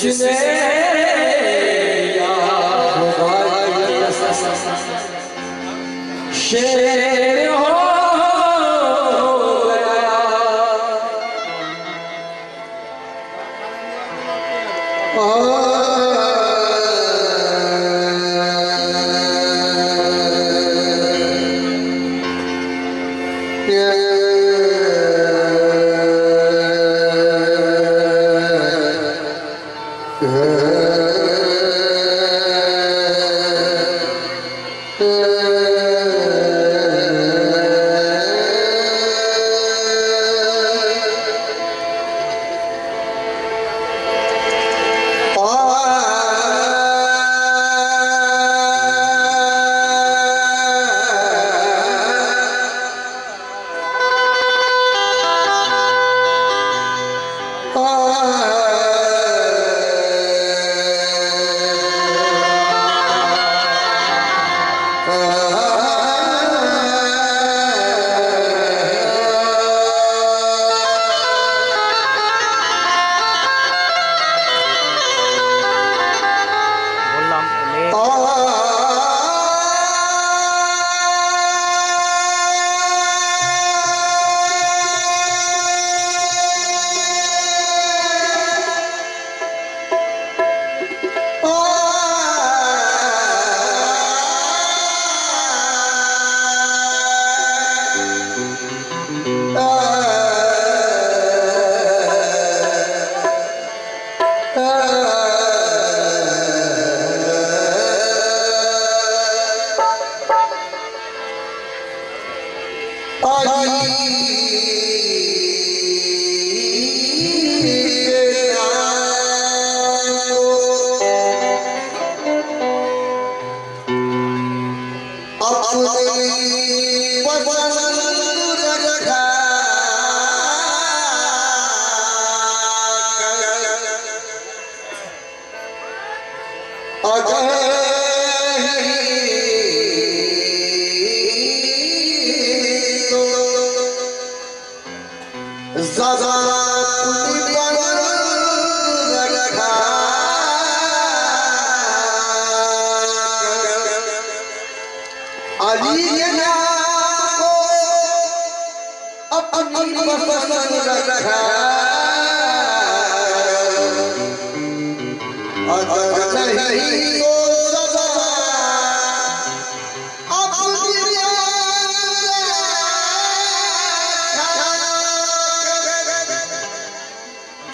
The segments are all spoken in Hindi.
जिसने शेर हो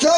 जो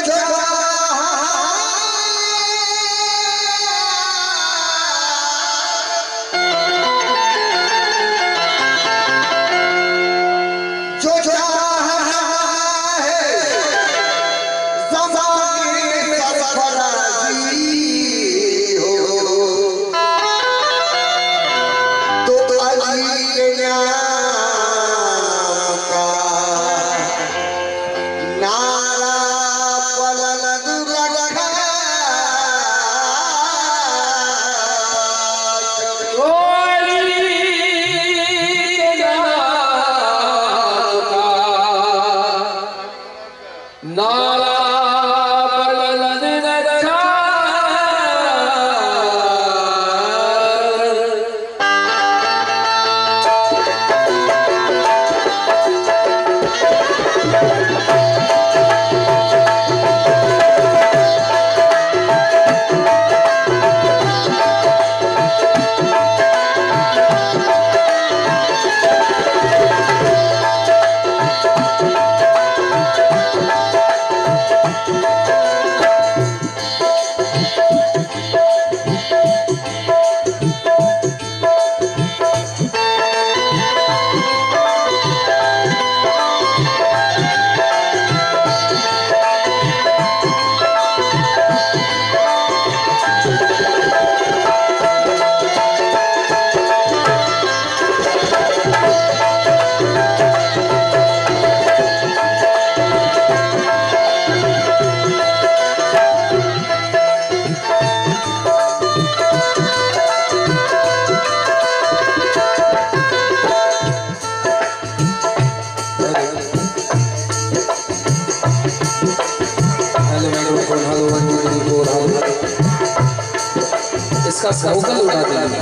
इसका वोकल उड़ा देंगे।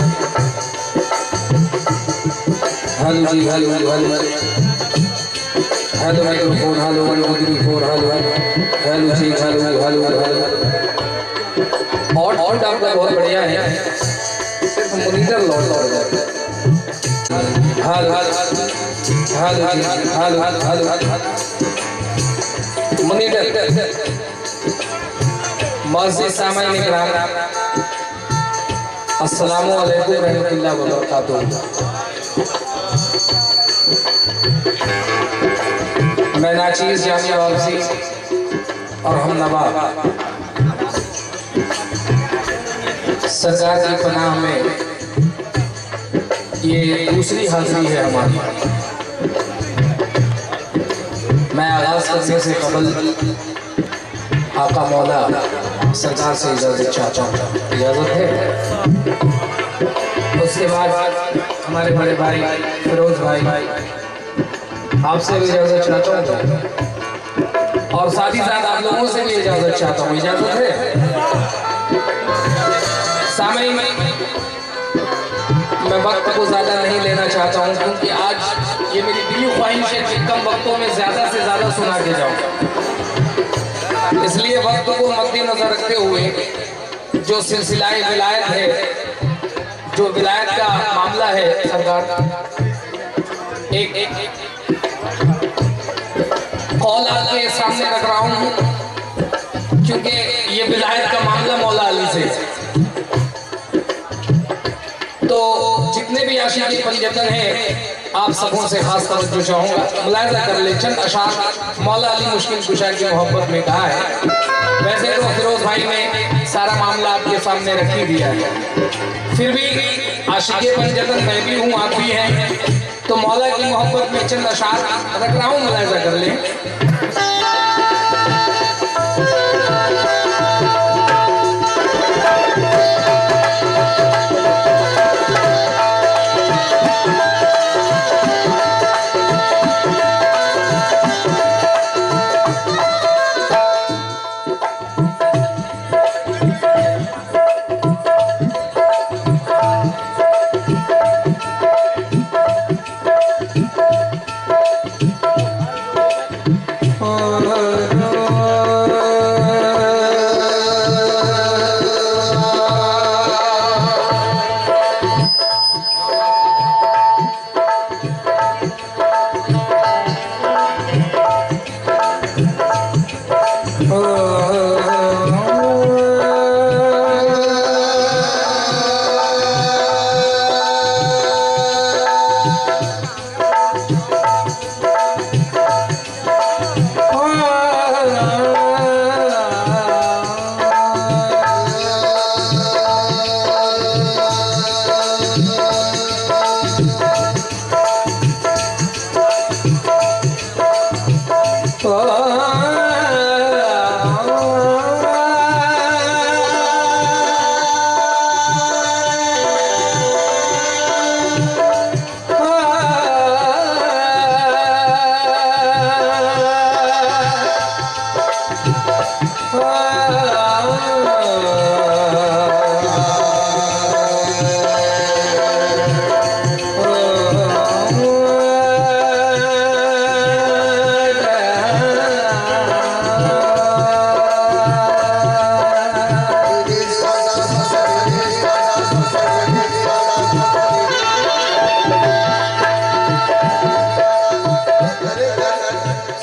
Hello ji, hello hello hello microphone, hello 1 2 3 4, hello hello ji, hello hello hello. और आपका बहुत बढ़िया है, सिर्फ मॉनिटर लॉन्च हो जाता है। Hello hello ji, hello hello monitor मस्जिद सामाइन इकराम, अस्सलामु अलैकुम रहमतुल्लाहि व बरकातुहू। मैं नाचीज़ जामिया वापसी और हम नवा सरकार की पनाह में ये दूसरी हाज़िरी है हमारी। मैं आगाज़ करने से कबल आका मौला सरकार से इजाज़त चाहता हूँ, इजाज़त है। उसके बाद हमारे बड़े भाई फिरोज भाई आपसे भी इजाज़त चाहता हूँ, और साथ ही साथ आप लोगों से भी इजाज़त चाहता हूँ, इजाज़त है। सामईन, मैं वक्त को ज़्यादा नहीं लेना चाहता हूँ, क्योंकि आज ये मेरी दिली ख्वाहिश है कि कम वक्तों में ज़्यादा से ज़्यादा सुना के जाऊँ। इसलिए वक्त को मद्देनजर रखते हुए जो सिलसिलाए विलायत है, जो विलायत का मामला है, सरकार एक कौल आपके सामने रख रहा हूँ, क्योंकि ये विलायत का मामला मौला अली से। तो जितने भी आशिक़ पंजतन हैं, आप सबों से खास तवज्जो चाहूँगा, मुलाहिज़ा कर ले। चंद अशार मौला अली मुश्किल कुशा की मोहब्बत में कहा है। वैसे तो फिरोज भाई ने सारा मामला आपके सामने रख ही दिया है, फिर भी आशिक़ पंजतन मैं भी हूँ, आप भी हैं, तो मौला की मोहब्बत में चंद अशार रख रहा हूँ, मुलाहिज़ा कर ले।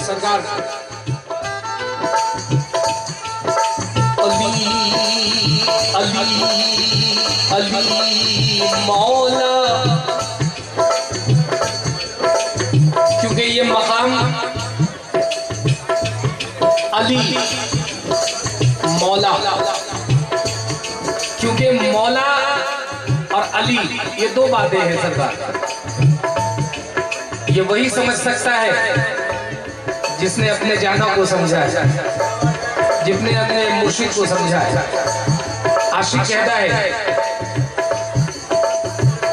सरकार अली अली अली मौला, क्योंकि ये मकाम अली मौला, क्योंकि मौला और अली ये दो बातें हैं सरकार। ये वही समझ सकता है जिसने अपने जाना को समझा है, जिसने अपने मुर्शिद को समझा है। आशिक कहता है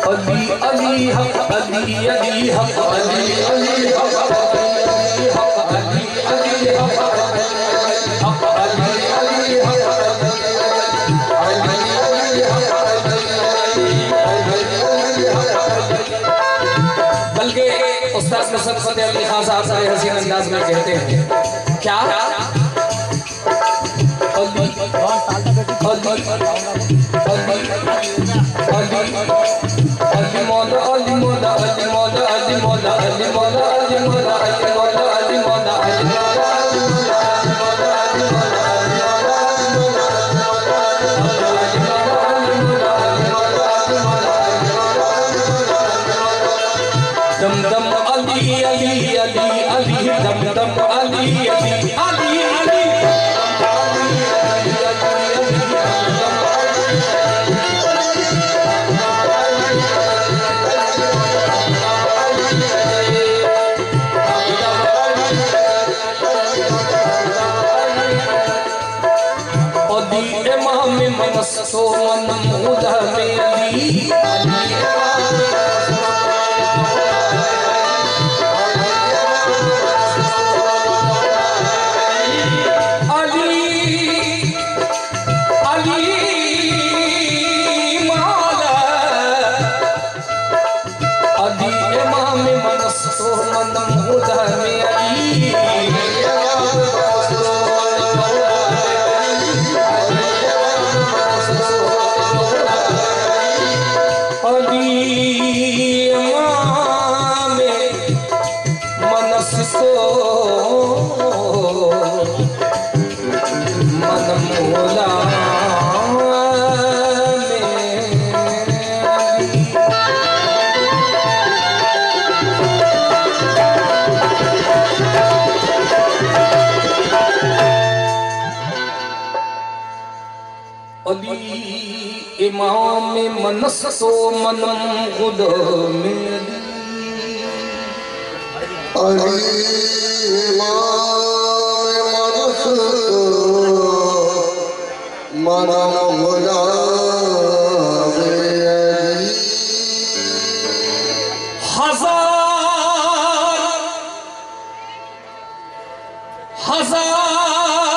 अली अली हक अली अली हक अली अली हक अली हक अली अली हक हक अली अली हक बल्कि उस्ताद मुसद्दक़ फ़तेह अली खान साहब बड़े हसीन अंदाज में कहते हैं क्या दम दम अली अली अली अली दम दम अली अली अली अली मनसो मन मुदा में अली इमाम मनसो मनम खुद में अली इमाम मनसो मनम खुदा में अली हजार जाने गिराऊं फिदा बनाने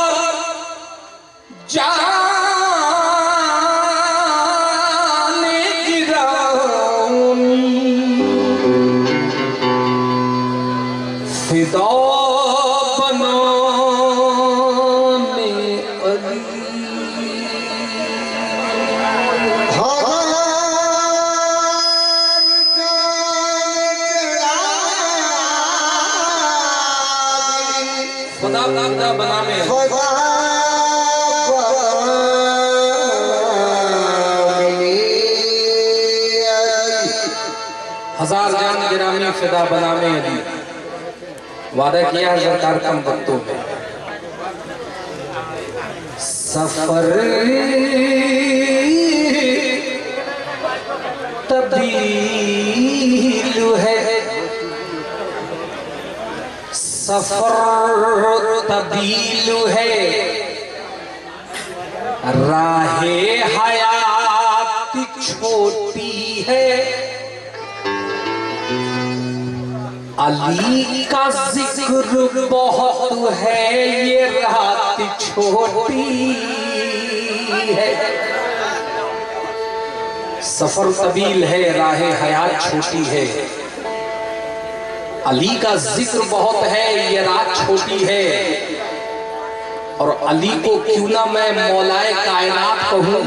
अली खुदा बनाने हजार जान गिरामी फिदा बनाने अली। वादा किया है सरकार कम वक्तों में सफर तब्दील है, सफर तब्दील है, राहे हयात छोटी है। अली का जिक्र बहुत है, ये रात छोटी है। सफर तवील है, राहे हयात छोटी है। अली का जिक्र बहुत है, ये रात छोटी है। और अली को क्यों ना मैं मौलाए कायनात कहूं,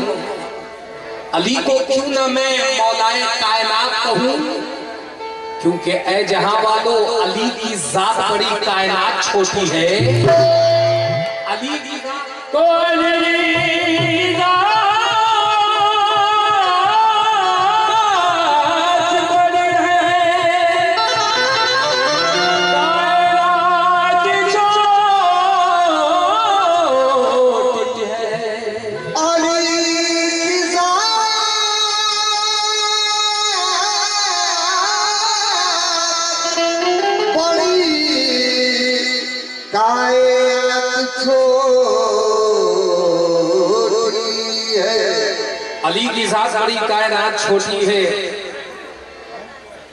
अली को क्यों ना मैं मौलाए कायनात कहूं। क्योंकि ऐ जहां वालों अली की जात बड़ी कायनात छोटी है। अली की तो अली की जात बड़ी कायनात छोटी है।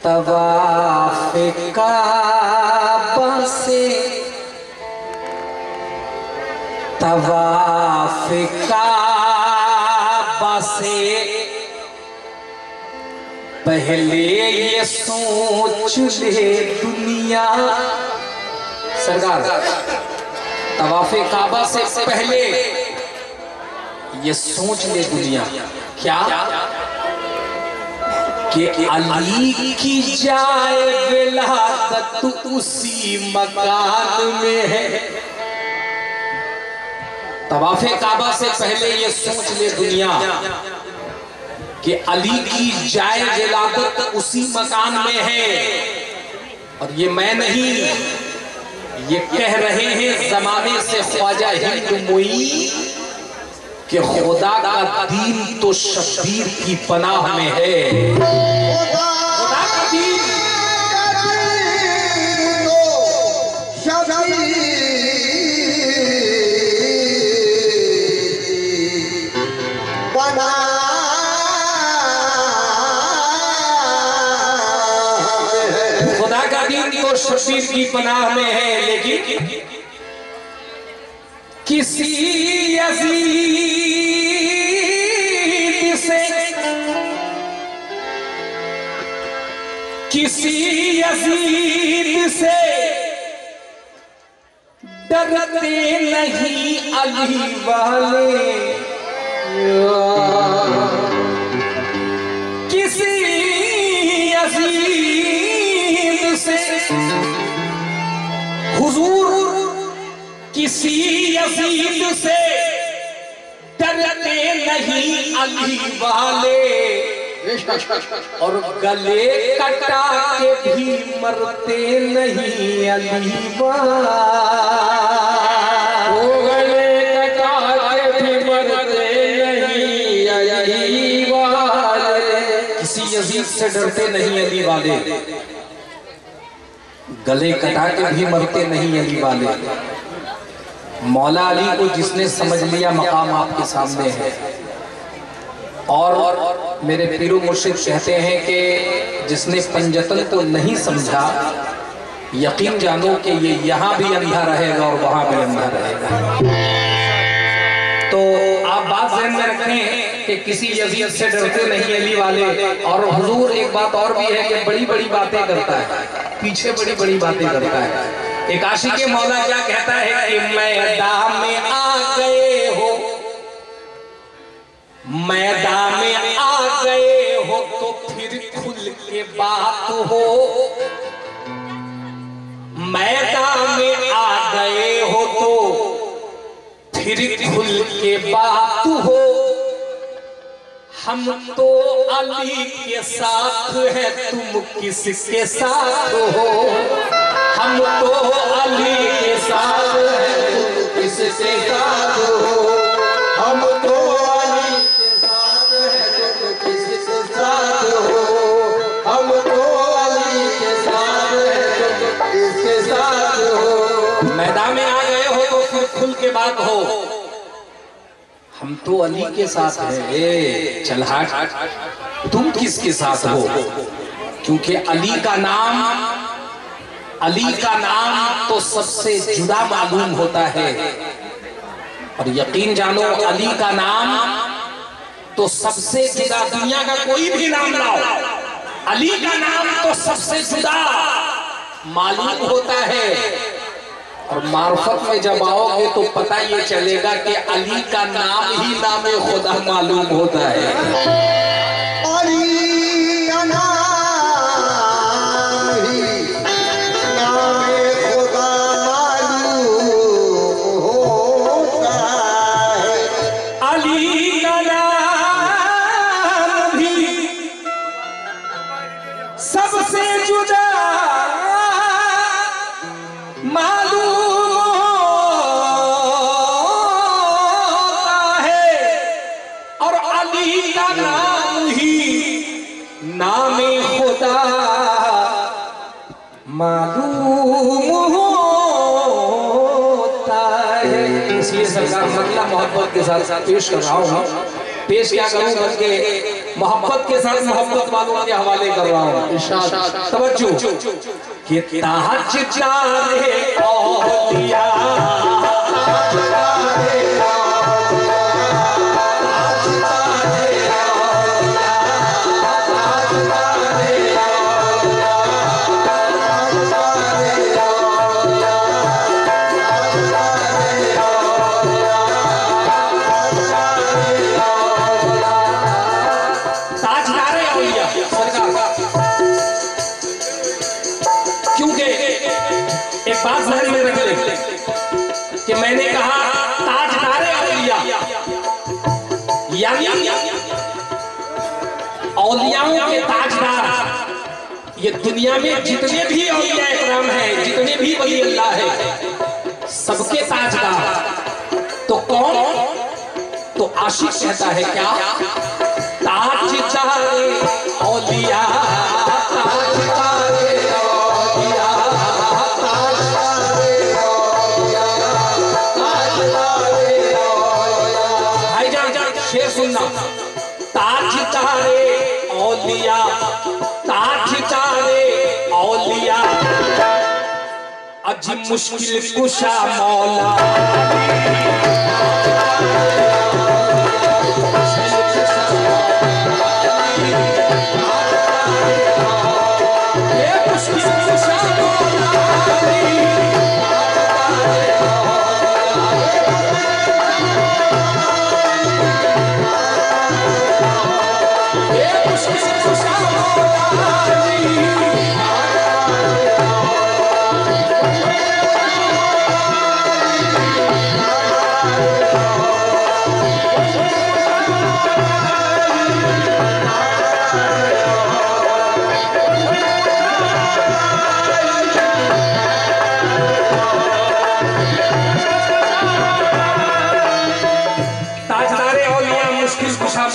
तवाफ़े काबा से तवाफ़े काबा से पहले ये सोच ले दुनिया। सरकार, तवाफ़े काबा से पहले ये सोच ले दुनिया क्या कि अली की जाए विलादत उसी मकान में है। तवाफ़े काबा से पहले ये सोच ले दुनिया कि अली की जाए विलादत उसी मकान में है। और ये मैं नहीं, ये कह रहे हैं जमाने से ख्वाजा हिंद मोई कि खुदा का दीन तो शब्बीर की पनाह में है। खुदा का दीन तो शब्बीर पनाह है। खुदा का दीन तो शब्बीर की पनाह में है। लेकिन किसी यज़ीद से किसी यज़ीद से डरते नहीं अली वाले। किसी यज़ीद से हुजूर किसी यज़ीद से डरते नहीं अली वाले। और गले कटा के भी मरते नहीं अली वाले। गले कटा के भी मरते नहीं अली वाले। किसी यज़ीद से डरते नहीं अली वाले, गले कटा के भी मरते नहीं अली वाले। मौला अली को जिसने समझ लिया मकाम आपके सामने है। और मेरे पीरो मुर्शिद कहते हैं कि जिसने पंजतन को नहीं समझा यकीन जानो कि ये यहाँ भी अंधा रहेगा और वहाँ भी अंधा रहेगा। तो आप बात ज़हन में रखें कि किसी यज़ीद से डरते नहीं अली वाले। और हुजूर एक बात और भी है कि बड़ी बड़ी बातें करता है, पीछे बड़ी बड़ी बातें करता है। एक आशिक़े मौला क्या कहता है कि मैदान में आ गए हो, मैदान में आ गए हो तो फिर खुल के बात हो। मैदान में आ गए हो तो फिर खुल के बात हो। हम तो अली के साथ हैं, तुम किसके साथ हो। हम तो अली के साथ हैं, तुम किसके साथ हो। हम तो अली के साथ हैं, तुम किसके साथ हो। हम तो अली के साथ हैं, तुम किसके साथ हो। मैदान में आ गए हो तो फिर खुल के बात हो। हम तो अली के साथ हैं। चल हट, तुम किसके साथ हो। क्योंकि अली का नाम तो सबसे जुदा मालूम होता है। और यकीन जानो अली का नाम तो सबसे जुदा, दुनिया का कोई भी नाम लाओ, अली का नाम तो सबसे जुदा मालूम होता है। और मार्फत में जब आओगे तो पता ये चलेगा कि अली का नाम ही नाम खुदा मालूम होता है। अली का नाम इसलिए सरकार मरला मोहब्बत के साथ पेश कर रहा हूँ। पेश क्या करूँ बल्कि मोहब्बत के साथ मोहब्बत वालों के हवाले कर रहा हूँ। तवज्जो कि ताज चाहे औलिया बात ध्यान में रख ले कि मैंने कहा ताजदारे औलिया, यानी औलियाओं के ताजदार। ये दुनिया में जितने भी औलिया इकराम हैं, जितने भी वली अल्लाह है, सबके ताजदार तो कौन? तो आशिक कहता है क्या? ताजदारे औलिया, ताजदारे औलिया, शेर सुनना। ताजदारे औलिया, ताजदारे औलिया, अजी मुश्किल कुशा मौला,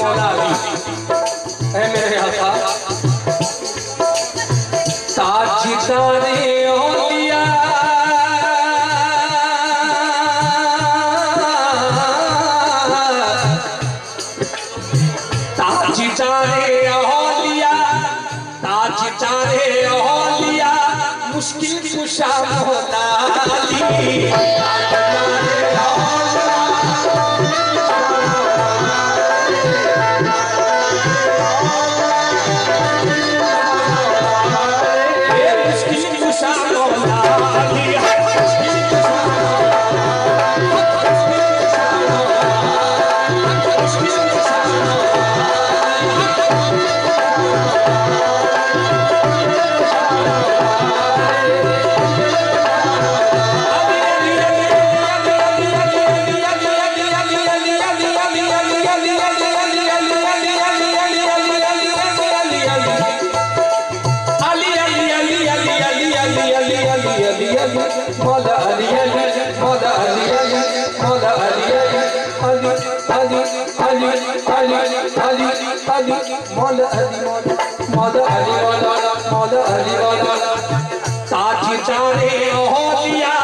मौला अली है मेरे आका। ताजदारे औलिया, ताजदारे औलिया, ताजदारे औलिया, मुश्किल कुशा मौला अली। मौला अली मौला अली मौला अली अली अली अली अली अली अली मौला अली मौला अली मौला अली ताजदारे औलिया,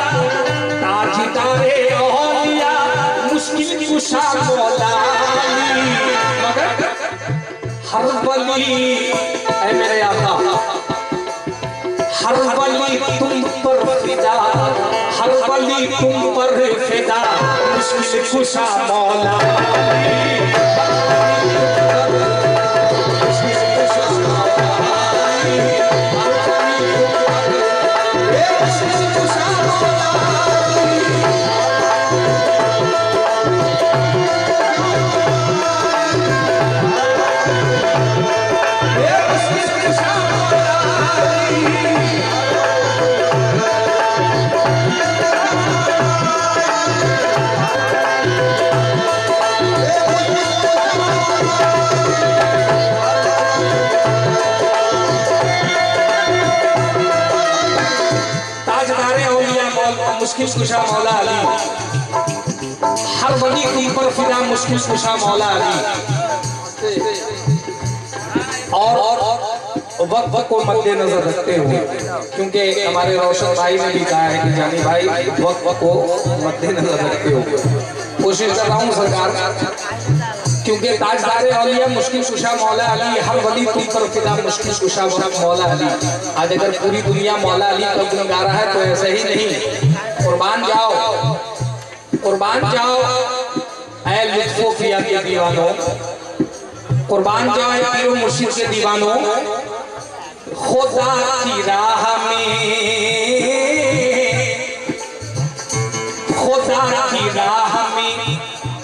ताजदारे औलिया, मुश्किल कुशा मौला अली। मगर हर वली ऐ मेरे आका, हर वली तुम पर फिदा, हर वली तुम पर फिदा, मुश्किल कुशा मौला मुश्किल कुशा मौला अली, हर वली तुम पर फिदा, मुश्किल कुशा मौला अली। और वक्त को मद्देनजर रखते हुए, क्योंकि हमारे रोशन भाई ने भी कहा है कि जानी भाई वक्त को मद्देनजर रखते हुए कोशिश कर रहा हूँ सरकार, क्योंकि ताजदार औलिया मुश्किल कुशा मौला अली, हर वली तुम पर फिदा मुश्किल कुशा मौला अली। आज अगर पूरी दुनिया मौला अली का गुण गा रहा है तो ऐसा ही नहीं, कुर्बान जाओ, कुर्बान जाओ ऐ लुत्फो फिया के दीवानों, कुर्बान जाओ ऐ पीरो मुर्शिद के दीवानों। खुदा की राह में, खुदा की राह में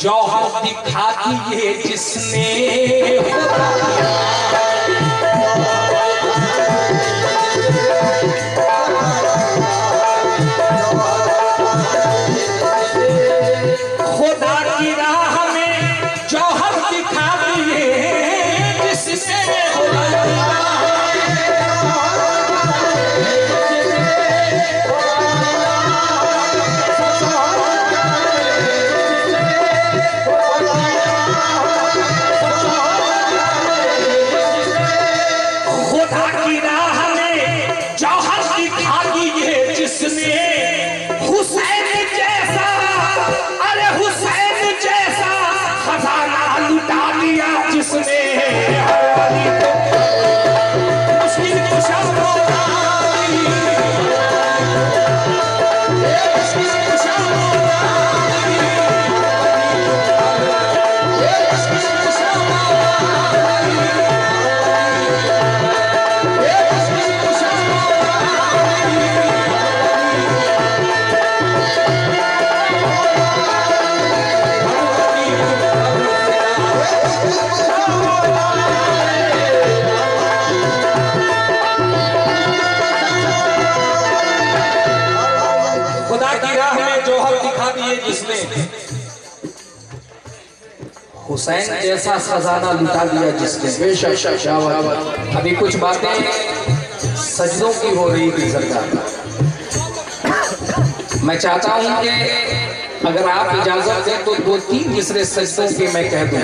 जौहर दिखा दिए जिसने, खुदा की राह में जौहर दिखा दिए जिसने, हुसैन जैसा खजाना लुटा दिया जिसने। बेशक अभी कुछ बातें सजदों की हो रही थी सरकार, मैं चाहता हूं कि अगर आप इजाजत दें तो 2-3 मिसरे सजदों के मैं कह दूं।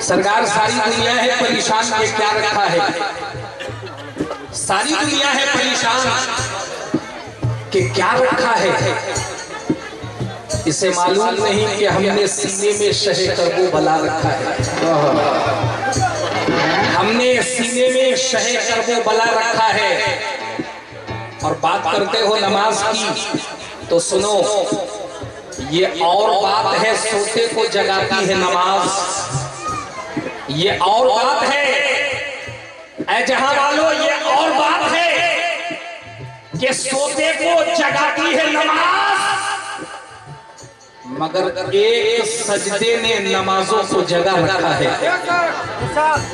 सरकार सारी दुनिया है परेशान, ये क्या रखा है, सारी दुनिया है परेशान कि क्या रखा है, इसे मालूम नहीं कि हमने सीने में शहे करबो भला रखा है, हमने सीने में शहे करबो भला रखा है। और बात करते हो नमाज की तो सुनो, ये और बात है सोते को जगाती है नमाज, ये और बात है ऐ जहां वालों, ये और बात है कि सोते को जगाती है नमाज, मगर एक सजदे ने नमाजों को जगा रखा है,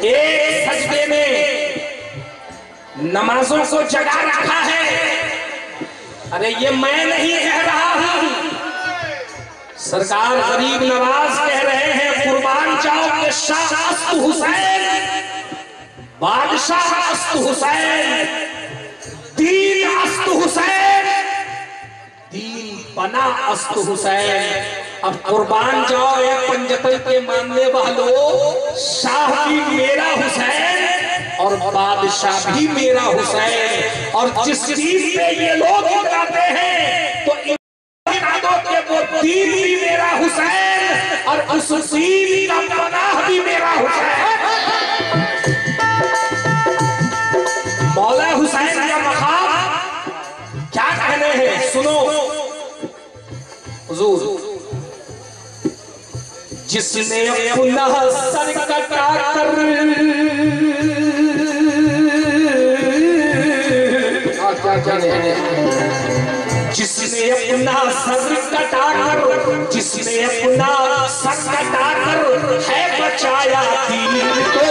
एक सजदे ने नमाजों को जगा रखा है। अरे ये मैं नहीं कह रहा हूं, सरकार गरीब नवाज कह रहे हैं, कुर्बान जाओ के शाह अस्त हुसैन, बादशाह अस्त हुसैन, दीन अस्त हुसैन, दीन बना अस्त हुसैन। अब कुर्बान जाओ ये पंजतन के मानने वालों, शाह भी मेरा हुसैन और बादशाह भी मेरा हुसैन। और जिस दीन पे ये लोग इतराते हैं तो के वो दीन भी मेरा हुसैन और उस दीन का पनाह भी मेरा हुसैन। मौला हुसैन का मकाम क्या कहने हैं, सुनो हुजूर। जिसने अपना सर कटा कर, जिसने अपना सर कटा कर, जिसने अपना सर कटा कर है बचाया दीन को,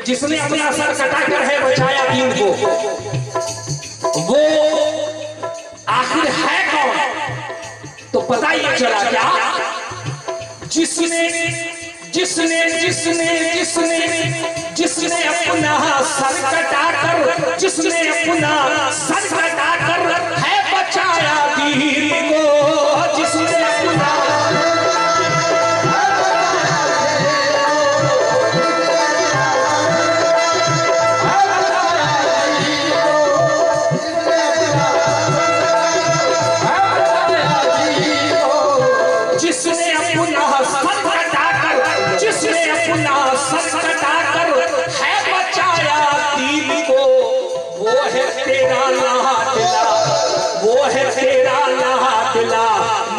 जिसने अपना सर कटा कर है बचाया दीन को, वो आखिर है कौन? तो पता ही चला क्या, जिसने जिसने जिसने जिसने जिसने अपना सर कटाकर, जिसने अपना सर कटाकर है बचाया दीन को, जिसने अपना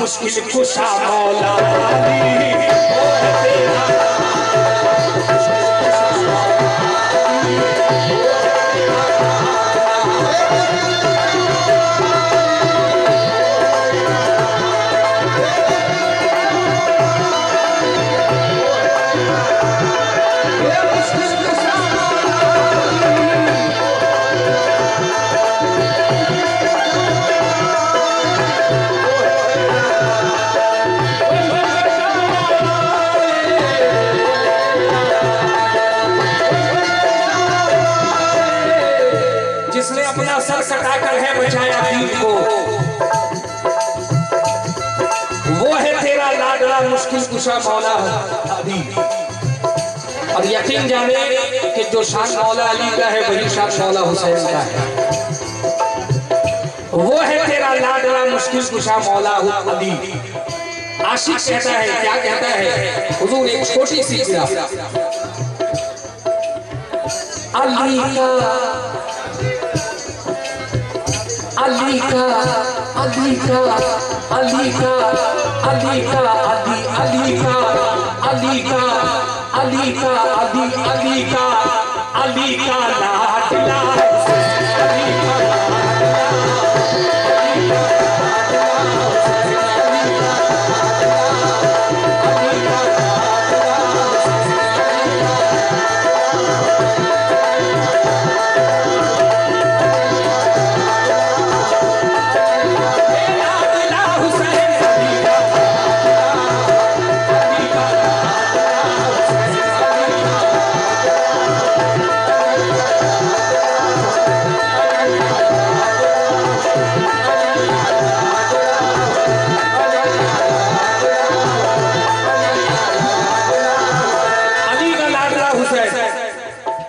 मुश्किल कुशा मौला अली, वो है तेरा सर कटाकर है बचाया दीन को, वो है तेरा लाडला मुश्किल कुशा मौला अली। और यकीन जाने कि जो शान मौला अली का है वही शान मौला हुसैन का है। वो है तेरा लाडला मुश्किल कुशा मौला अली। आशिक कहता है, क्या कहता है हुजूर, एक छोटी सी अली का अली का अली का अली का अली का अली अली का अली का अली का अली अली का अली का लाडला अली का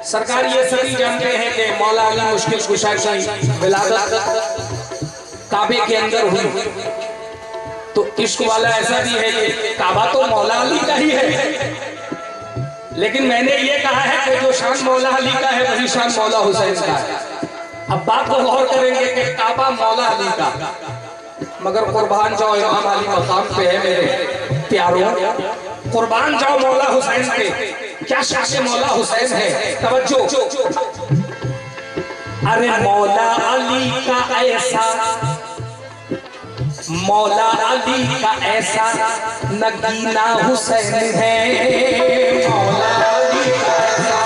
सरकार ये सभी जानते हैं कि मौला अली मुश्किल कुशा की विलादत काबे के अंदर हुई। तो इश्क वाला ऐसा भी है, ये काबा तो मौला अली का ही है, लेकिन मैंने ये कहा है कि जो शान मौला अली का है वही शान मौला हुसैन का है। अब बात को गौर करेंगे कि काबा मौला अली का, मगर कुर्बान जाओ इमाम अली मकाम पे है मेरे प्यारों, कुर्बान जाओ मौला हुसैन पे। क्या शान मौला हुसैन है, तवज्जो। अरे मौला अली का ऐसा, मौला अली का ऐसा नगीना हुसैन है, मौला अली का ऐसा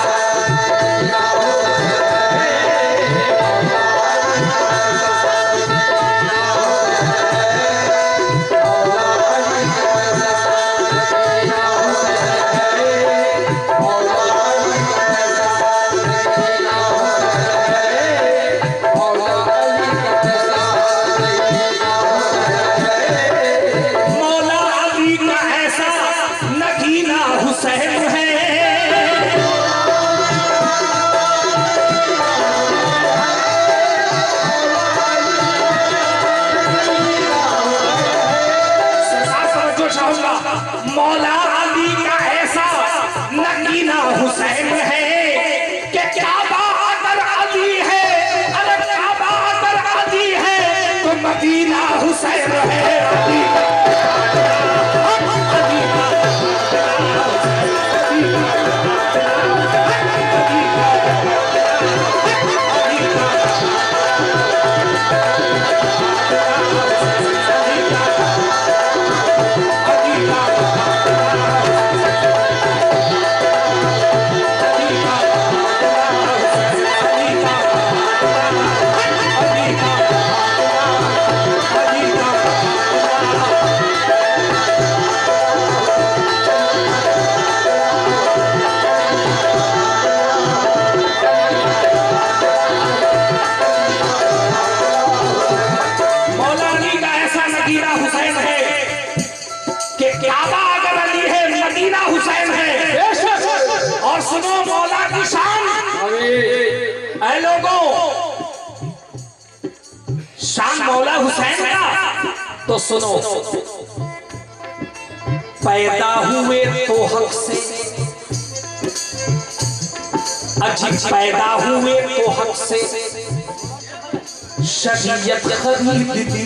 मौला अली का ऐसा नगीना हुसैन है कि काबा अगर अली है, अरे काबा अगर अली है तो मदीना हुसैन है। अली ऐ लोगों, शान मौला हुसैन का तो सुनो। पैदा हुए तो हक से, अजीब पैदा हुए तो हक से, शरीयत खरीद ली।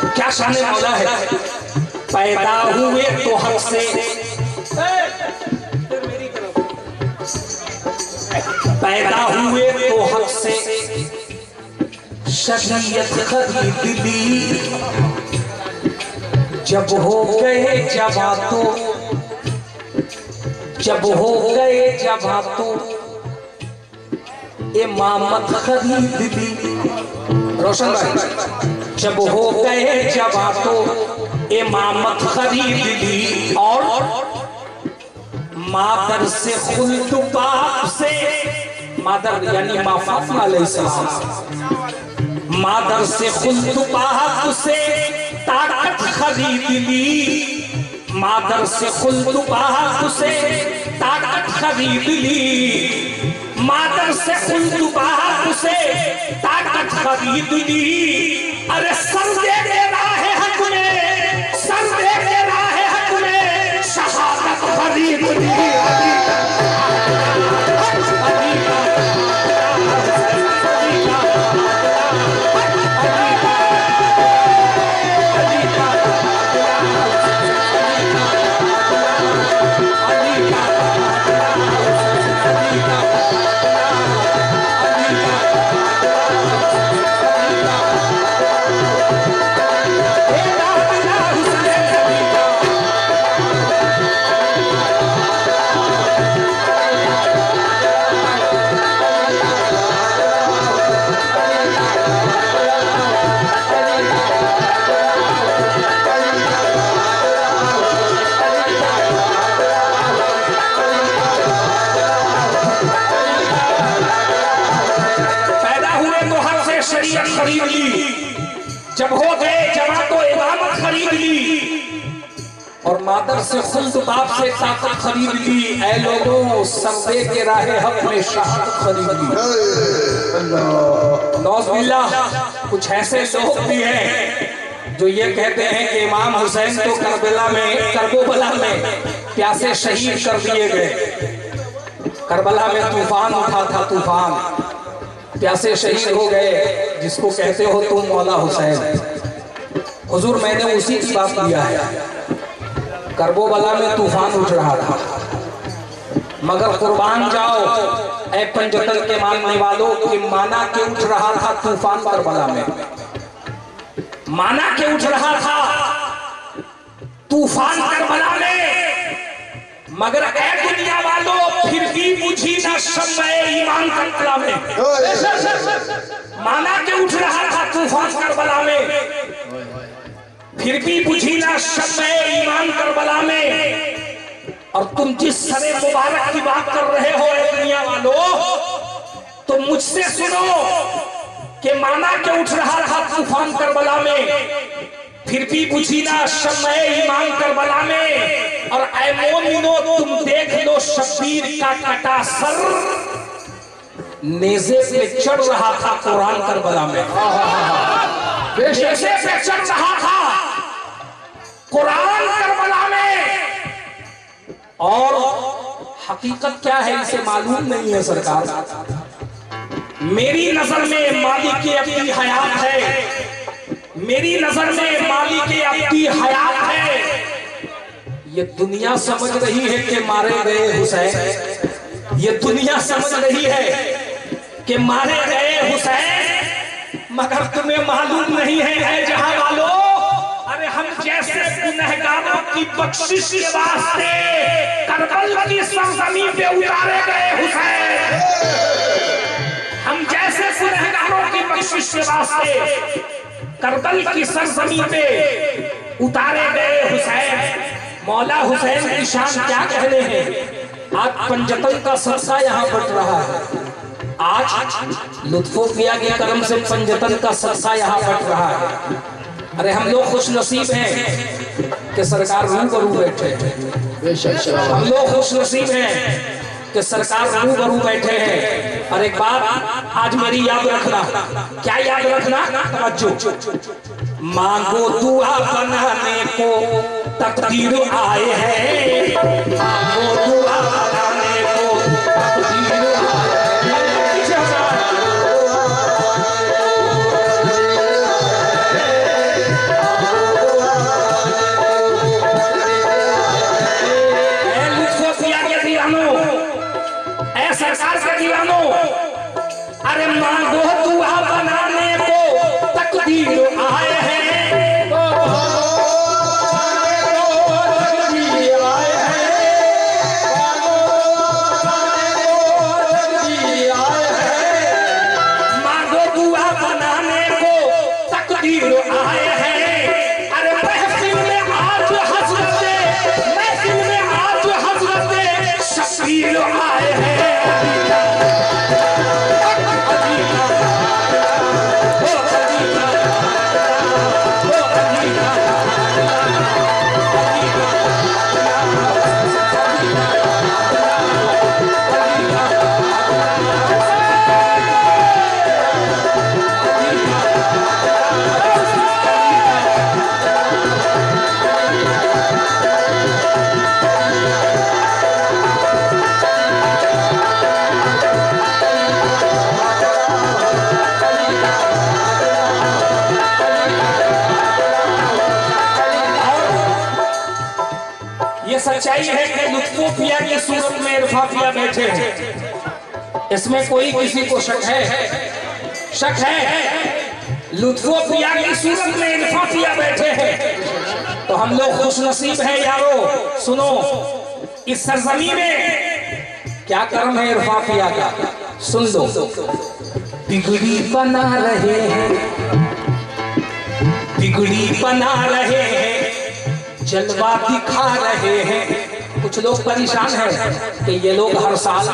क्या शान मौला है? पैदा हुए तो हक से, पैदा हुए तो हक से, शरीयत खरीद ली। जब हो गए जवां तो, जब हो गए जवां तो इमामत खरीद ली। रोशन भाई, जब हो गए जवां तो इमामत खरीद ली। और मादर से खुल्द बाप से, मादर यानी मां फातिमा अलैहिस्सलाम, मादर से खुल्द बाप से ताकत खरीद ली। मादर से खुल्द बाप से ताकत खरीद ली। मादर से खुल्द बाप से ताकत खरीद ली। अरे सर दे दे राहे हक में, सर दे दे राहे हक में, शहादत खरीद ली। खरीद ली। जब हो गए जवां तो इमामत खरीद ली। और मादर से खुल्द बाप से ताकत खरीद ली। ऐ लोगों, सबे के राहे हक में शहादत खरीद ली। नौज़बिल्लाह, कुछ ऐसे लोग भी हैं जो ये कहते हैं कि इमाम हुसैन तो करबला में प्यासे शहीद कर दिए गए। करबला में तूफान उठा था, तूफान, प्यासे शहीद हो गए। जिसको कहते हो तुम मौला हुसैन। हुजूर, मैंने उसी की बात किया है। करबला में तूफान उठ रहा था, मगर कुर्बान जाओ ऐ पंजतन के मानने वालों कि माना के उठ रहा था तूफान करबला में, माना के उठ रहा था तूफान करबला में। मगर ऐ दुनिया वालों, फिर भी बुझी ना शम्मे ईमान करबला में। माना के उठ रहा था तूफान करबला में, फिर भी बुझी ना शम्मे ईमान करबला में। और तुम जिस सरे मुबारक की बात कर रहे हो ऐ दुनिया वालों, तो मुझसे सुनो कि माना के उठ रहा था तूफान करबला में, फिर भी बुझी ना शम्मे ईमान करबला में। और ऐ मोमिनो, तुम देख लो शब्बीर का कटा सर नेज़े पे चढ़ रहा था कुरान करबला में। नेज़े पे चढ़ रहा था कुरान करबला में। और हकीकत क्या है इसे मालूम नहीं है सरकार। मेरी नजर में मालिक की अपनी हयात है, मेरी नजर में मालिक की अपनी हयात है। ये दुनिया समझ रही है कि मारे गए हुसैन, ये दुनिया समझ रही है कि मारे गए हुसैन, मगर तुम्हें मालूम नहीं है ऐ जहां वालों, अरे हम जैसे गुनहगारों की बख्शिश के वास्ते करबल की सरजमीन पे उतारे गए हुसैन। हम जैसे गुनहगारों की बख्शिश के वास्ते करबल की सरजमीन पे उतारे गए हुसैन। मौला हुसैन की शान क्या कहने हैं। आज पंजतन का सरसा यहाँ बट रहा है। आज लुत्फो किया गया करम से पंजतन का सरसा यहाँ बट रहा है। अरे हम लोग खुश नसीब हैं कि सरकार रूबरू बैठे। हम लोग खुश नसीब हैं कि सरकार रूबरू बैठे हैं। और एक बात आज मेरी याद रखना, क्या याद रखना, तवज्जो, मांगो दुआ बनाने को तकदीर आए हैं, मांगो दुआ बनाने को तकदीर सरकार के दीवानों, अरे मांगो दुआ बनाने को तकदीर आए हैं, तकदीर आए हैं, मांगो दुआ बनाने को तकदीर आए हैं। अरे महफिल में आज हजरत, महफिल में आज हजरत शकील आए हैं। सच्चाई है कि लुत्फोफिया की सूरत में इरफाफिया बैठे हैं, इसमें कोई किसी को शक है? शक है? लुत्फोफिया की सूरत में इरफाफिया बैठे हैं तो हम लोग खुशनसीब हैं यारो। सुनो, इस सरजमी में क्या कर्म है इरफाफिया का, सुन लो। बिगड़ी बना रहे हैं, बिगड़ी बना रहे हैं, जलवा दिखा रहे हैं। कुछ लोग परेशान हैं कि ये लोग हर साल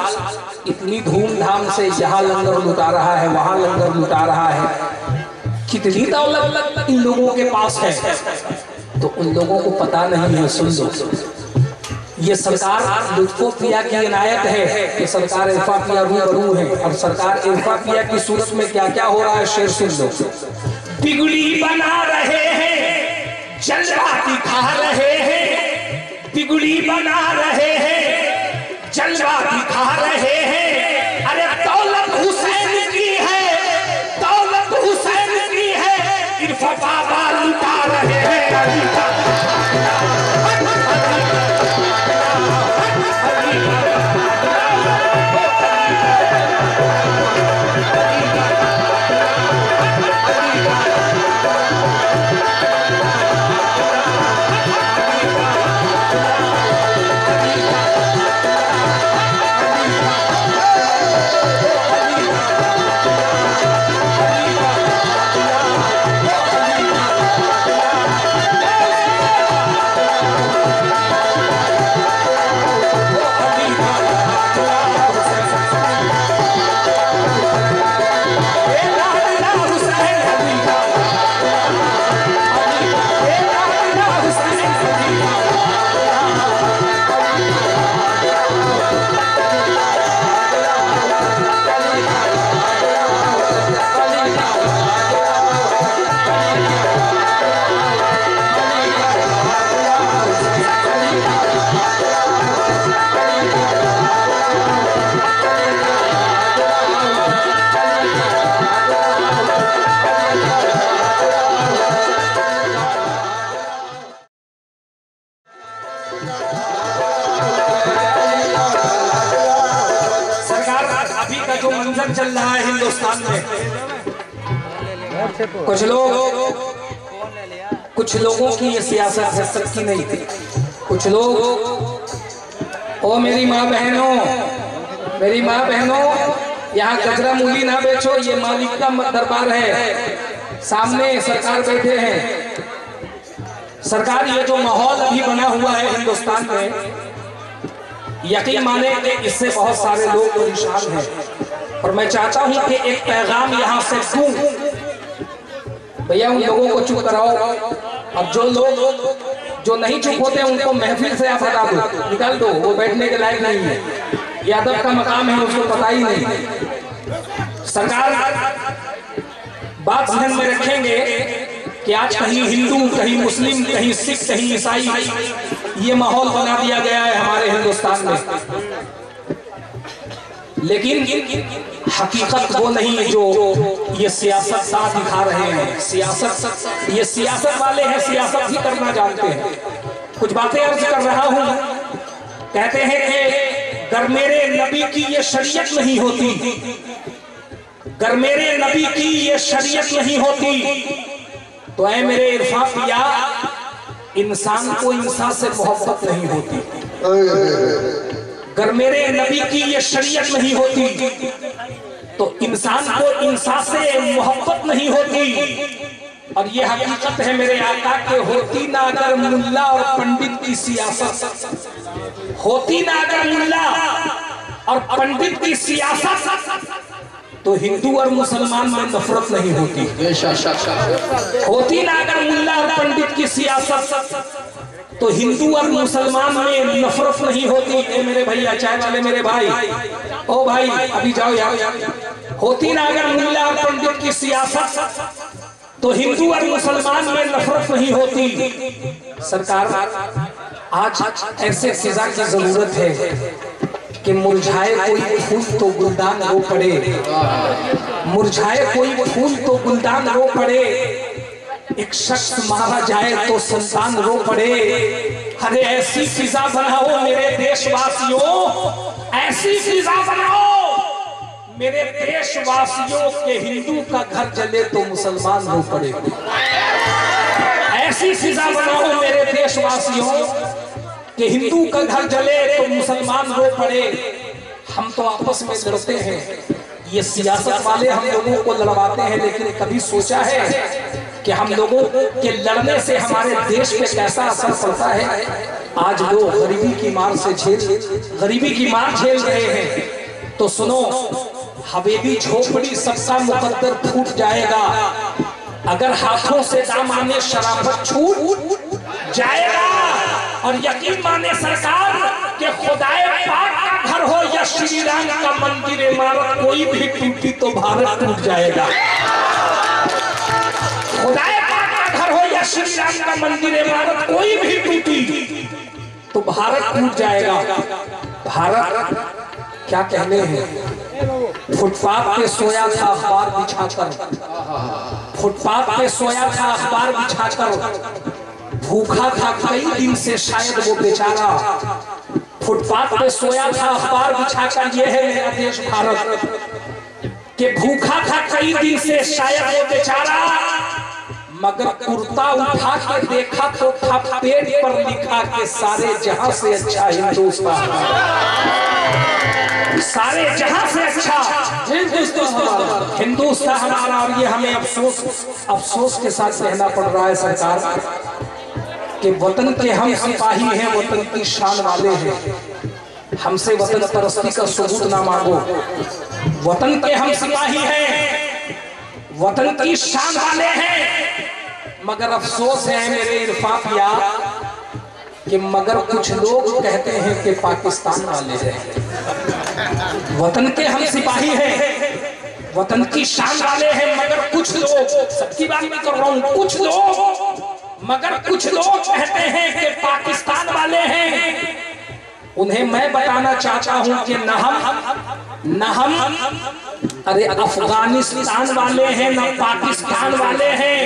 इतनी धूमधाम से यहाँ लंगर लुटा रहा है, वहाँ लंगर लुटा रहा है, कितनी दौलत इन लोगों के पास है, तो उन लोगों को पता नहीं है। सुन लो, ये सरकार लुत्फोफिया की इनायत है कि सरकार इरफाफिया रूबरू है, और सरकार इरफाफिया की सूरत में क्या क्या हो रहा है शेर सुन लो। बिगड़ी बना रहे हैं, जलवा दिखा रहे हैं, बिगड़ी बना रहे हैं, जलवा दिखा रहे हैं। अरे दौलत हुसैन की है, दौलत हुसैन की है, इरफा बाबा लुटा रहे हैं। चल रहा है हिंदुस्तान में, कुछ लोगों की ये सियासत है, सबकी नहीं थी। कुछ लोग, ओ मेरी माँ बहनों, मेरी माँ बहनों, यहाँ कचरा मूली ना बेचो, ये मालिक का दरबार है, सामने सरकार बैठे हैं। सरकार, ये जो माहौल अभी बना हुआ है हिंदुस्तान में, यकीन माने कि इससे बहुत सारे लोग परेशान हैं, और मैं चाहता हूं कि एक पैगाम यहां से दूं। भैया उन लोगों को चुप कराओ। अब जो लोग जो नहीं चुप होते उनको महफिल से आप हटा दो, निकाल दो, वो बैठने के लायक नहीं है, ये अदब का मकाम है, उसको पता ही नहीं। सरकार बात ध्यान में रखेंगे कि आज कहीं हिंदू, कहीं मुस्लिम, कहीं सिख, कहीं ईसाई, ये माहौल बना दिया गया है हमारे हिंदुस्तान में। लेकिन हकीकत वो नहीं जो ये सियासतदान दिखा रहे हैं। सियासत, ये सियासत वाले हैं, सियासत ही करना जानते हैं। कुछ बातें अर्ज कर रहा हूं। कहते हैं कि अगर मेरे नबी की ये शरीयत नहीं होती, अगर मेरे नबी की ये शरीयत नहीं होती तो ऐ मेरे इरफान पिया, इंसान को इंसान से मोहब्बत नहीं होती। अगर मेरे नबी की ये शरीयत नहीं होती तो इंसान को इंसान से मोहब्बत नहीं होती। और ये हकीकत है मेरे आका के, होती ना अगर मुल्ला और पंडित की सियासत, होती ना अगर मुल्ला और पंडित की सियासत तो हिंदू और मुसलमान में नफरत नहीं होती। होती ना अगर मुल्ला और पंडित की सियासत तो हिंदू और मुसलमान में नफरत नहीं होती। ए मेरे भैया, चाय वाले मेरे भाई, ओ भाई अभी जाओ यार। होती ना अगर मुल्ला और पंडित की सियासत तो हिंदू और मुसलमान में नफरत नहीं होती। सरकार आज ऐसे फिजा की जरूरत है कि मुरझाए कोई फूल तो गुलदान रो पड़े, मुरझाए कोई फूल तो गुलदान रो पड़े, एक शख्स मारा जाए तो संतान रो पड़े। अरे ऐसी फिजा बनाओ मेरे देशवासियों, ऐसी फिजा बनाओ मेरे देशवासियों के हिंदू का घर जले तो मुसलमान रो पड़े। ऐसी फिजा बनाओ मेरे देशवासियों कि हिंदू का घर जले तो मुसलमान रो पड़े। हम तो आपस में लड़ते हैं, ये सियासत वाले हम लोगों को लड़वाते हैं, लेकिन कभी सोचा है कि हम लोगों के लड़ने से हमारे देश पे कैसा असर पड़ता है? आज लोग गरीबी की मार झेल रहे हैं। तो सुनो, हवेली झोपड़ी सबका मुकद्दर फूट जाएगा अगर हाथों से दामाने शराफत छूट जाएगा। और यकीन माने सरकार के खुदाए पाक का घर हो या श्री राम का मंदिर इमारत, कोई भी टूटी तो भारत टूट जाएगा। खुदाए पाक का घर हो या श्री राम का मंदिर इमारत, कोई भी टूटी तो भारत टूट जाएगा। भारत क्या कहने हैं, फुटपाथ पे सोया था अखबार बिछाकर, फुटपाथ पे सोया था अखबार बिछाकर, भूखा था कई दिन से शायद वो बेचारा, फुटपाथ पे सोया था अखबार बिछाकर। ये है मेरा देश भारत कि भूखा था कई दिन से शायद वो बेचारा, मगर कुर्ता उठा के देखा तो था पेट पर लिखा के सारे जहां से अच्छा हिंदुस्तान, सारे जहां से अच्छा हिंदुस्तान हमारा। और ये हमें अफसोस के साथ कहना पड़ रहा है सरकार कि वतन के हम सिपाही हैं, वतन की शान वाले हैं। हमसे वतन परस्ती का सबूत ना मांगो। वतन के हम सिपाही हैं, वतन की शान वाले हैं, मगर अफसोस है मेरे इरफाकिया कि मगर कुछ लोग कहते हैं कि पाकिस्तान वाले हैं। वतन के हम सिपाही हैं, वतन की शान वाले हैं, मगर कुछ लोग, सबकी बात नहीं कर रहा हूं, कुछ लोग, मगर कुछ लोग कहते हैं कि पाकिस्तान वाले हैं। उन्हें मैं बताना चाहता हूं कि न हम अरे अफगानिस्तान वाले हैं, न पाकिस्तान वाले हैं।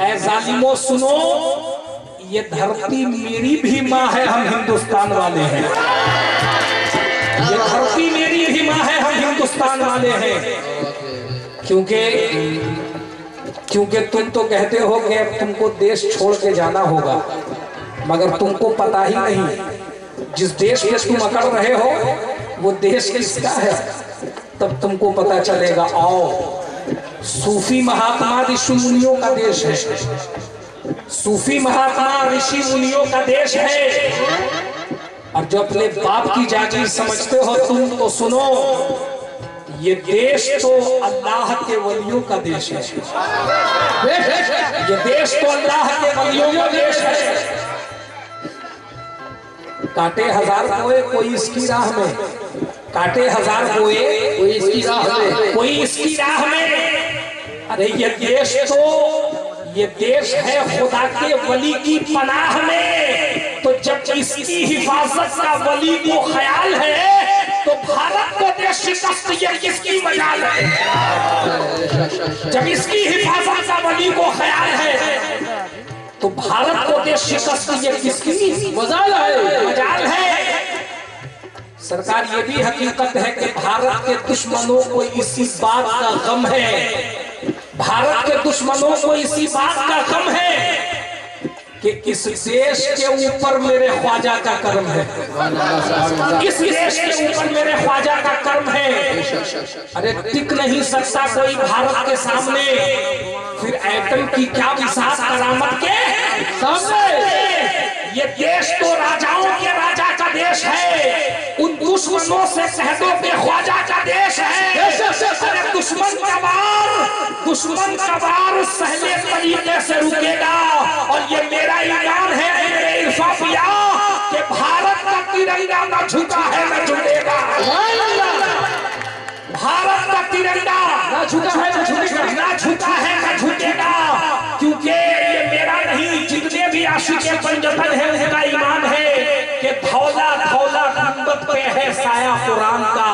ऐ जालिमो सुनो, ये धरती मेरी भी माँ है, हम हिंदुस्तान वाले हैं। ये धरती मेरी भी माँ है, हम हिंदुस्तान वाले हैं। क्योंकि तुम तो कहते हो कि अब तुमको देश छोड़ के जाना होगा, मगर तुमको पता ही नहीं जिस देश पे तुम अकड़ रहे हो वो देश किसका है, तब तुमको पता चलेगा। आओ, सूफी महात्मा ऋषि मुनियों का देश है, सूफी महात्मा ऋषि मुनियों का देश है। और जो अपने बाप की जागीर समझते हो तुम, तो सुनो, ये देश तो अल्लाह के वलियों का देश है। ये देश तो अल्लाह के वलियों का देश है। काटे हजार कोए कोई इसकी राह में, काटे हजार कोए कोई इसकी राह में, कोई इसकी राह में। अरे ये देश है खुदा के वली की पनाह में। तो जब इसकी हिफाजत का वली को ख्याल है तो भारत को देश शिकस्त ये किसकी मजाल है? जब इसकी हिफाजत का वली को ख्याल है तो भारत को देश शिकस्त ये किसकी मजाल है? सरकार, ये भी हकीकत है कि भारत के दुश्मनों को इसी बात का गम है, भारत के दुश्मनों को इसी बात का गम है कि इस देश के ऊपर मेरे ख्वाजा का कर्म है, इस देश के ऊपर मेरे ख्वाजा का कर्म है। अरे टिक नहीं सकता कोई भारत के सामने, फिर एटम की क्या विशाल करामत के सामने। ये देश तो राजाओं के राजा का देश है, उन दुश्मनों से कह दो कि ख्वाजा का देश है। अरे दुश्मन का वार सहले तरीके से रुकेगा। और ये मेरा ईमान है, मेरे इरफाफिया, कि भारत का तिरंगा न झुका है न झुकेगा, भारत का तिरंगा न झुका है न झुकेगा, क्योंकि ये मेरा नहीं, जितने भी आशिक़े पंजतन है उनका ईमान है कि धौला धौला गुंबद पे है साया कुरान का,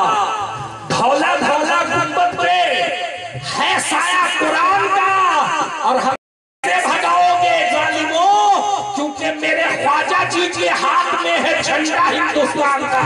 धौला धौला गुंबद पे है साया कुरान का। और हम से भगाओगे जालिमों, क्योंकि मेरे ख्वाजा जी के हाथ में है झंडा हिंदुस्तान का।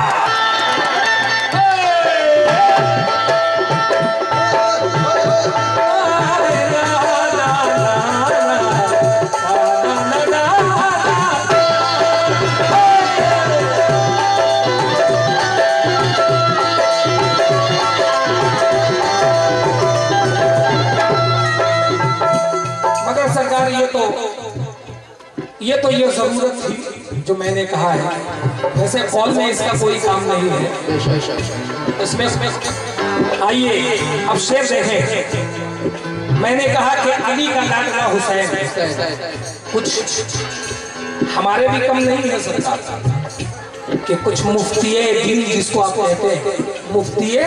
ये जरूरत थी जो मैंने कहा है। वैसे कॉल में इसका कोई काम नहीं है इसमें। आइए अब शेर देखें। मैंने कहा कि अली का लाडला हुसैन कुछ हमारे भी कम नहीं है सरकार, कि कुछ मुफ्तिये दीन जिसको आप कहते हैं, मुफ्तिये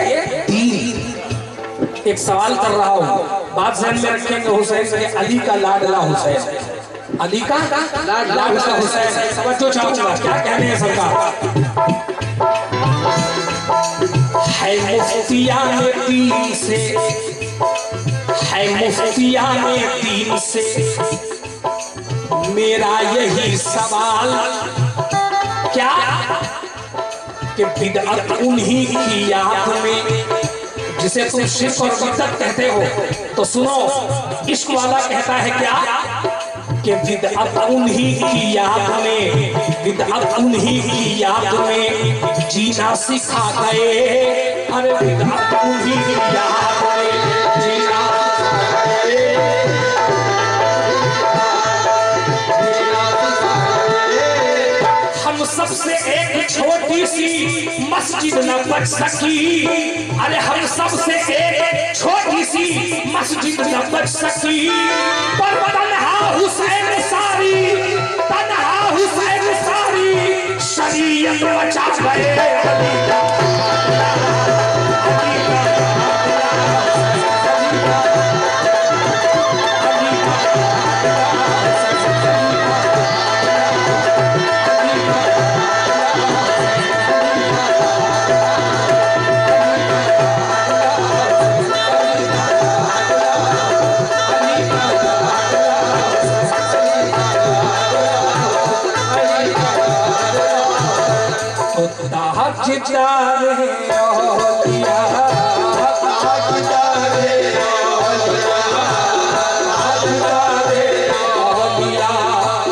दीन। एक सवाल कर रहा हूँ, बात ध्यान में रखेंगे हुसैन के, अली का लाडला हुसैन, अली का लाडला हुसैन। समझो चाहूंगा क्या कहने हैं सरकार। है मुफ्तियाने दीन से, है मुफ्तियाने दीन से मेरा यही सवाल, क्या कि बिदअत उन्हीं की याद में, जिसे तुम शिर्क और बिदअत कहते हो, तो सुनो इश्क वाला कहता है क्या कि बिदअत उन्हीं की याद में, बिदअत उन्हीं की याद में जीना सिखा गए। अरे बिदअत उन्हीं की याद में जीना सिखा गए। हम सबसे एक छोटी सी मस्जिद न बच सकी, अरे हम सबसे एक छोटी सी मस्जिद न बच सकी, पर तन्हा हुसैन सारी, तन्हा हुसैन सारी शरीयत बचा गए।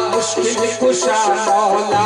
मुश्किल कुशा मौला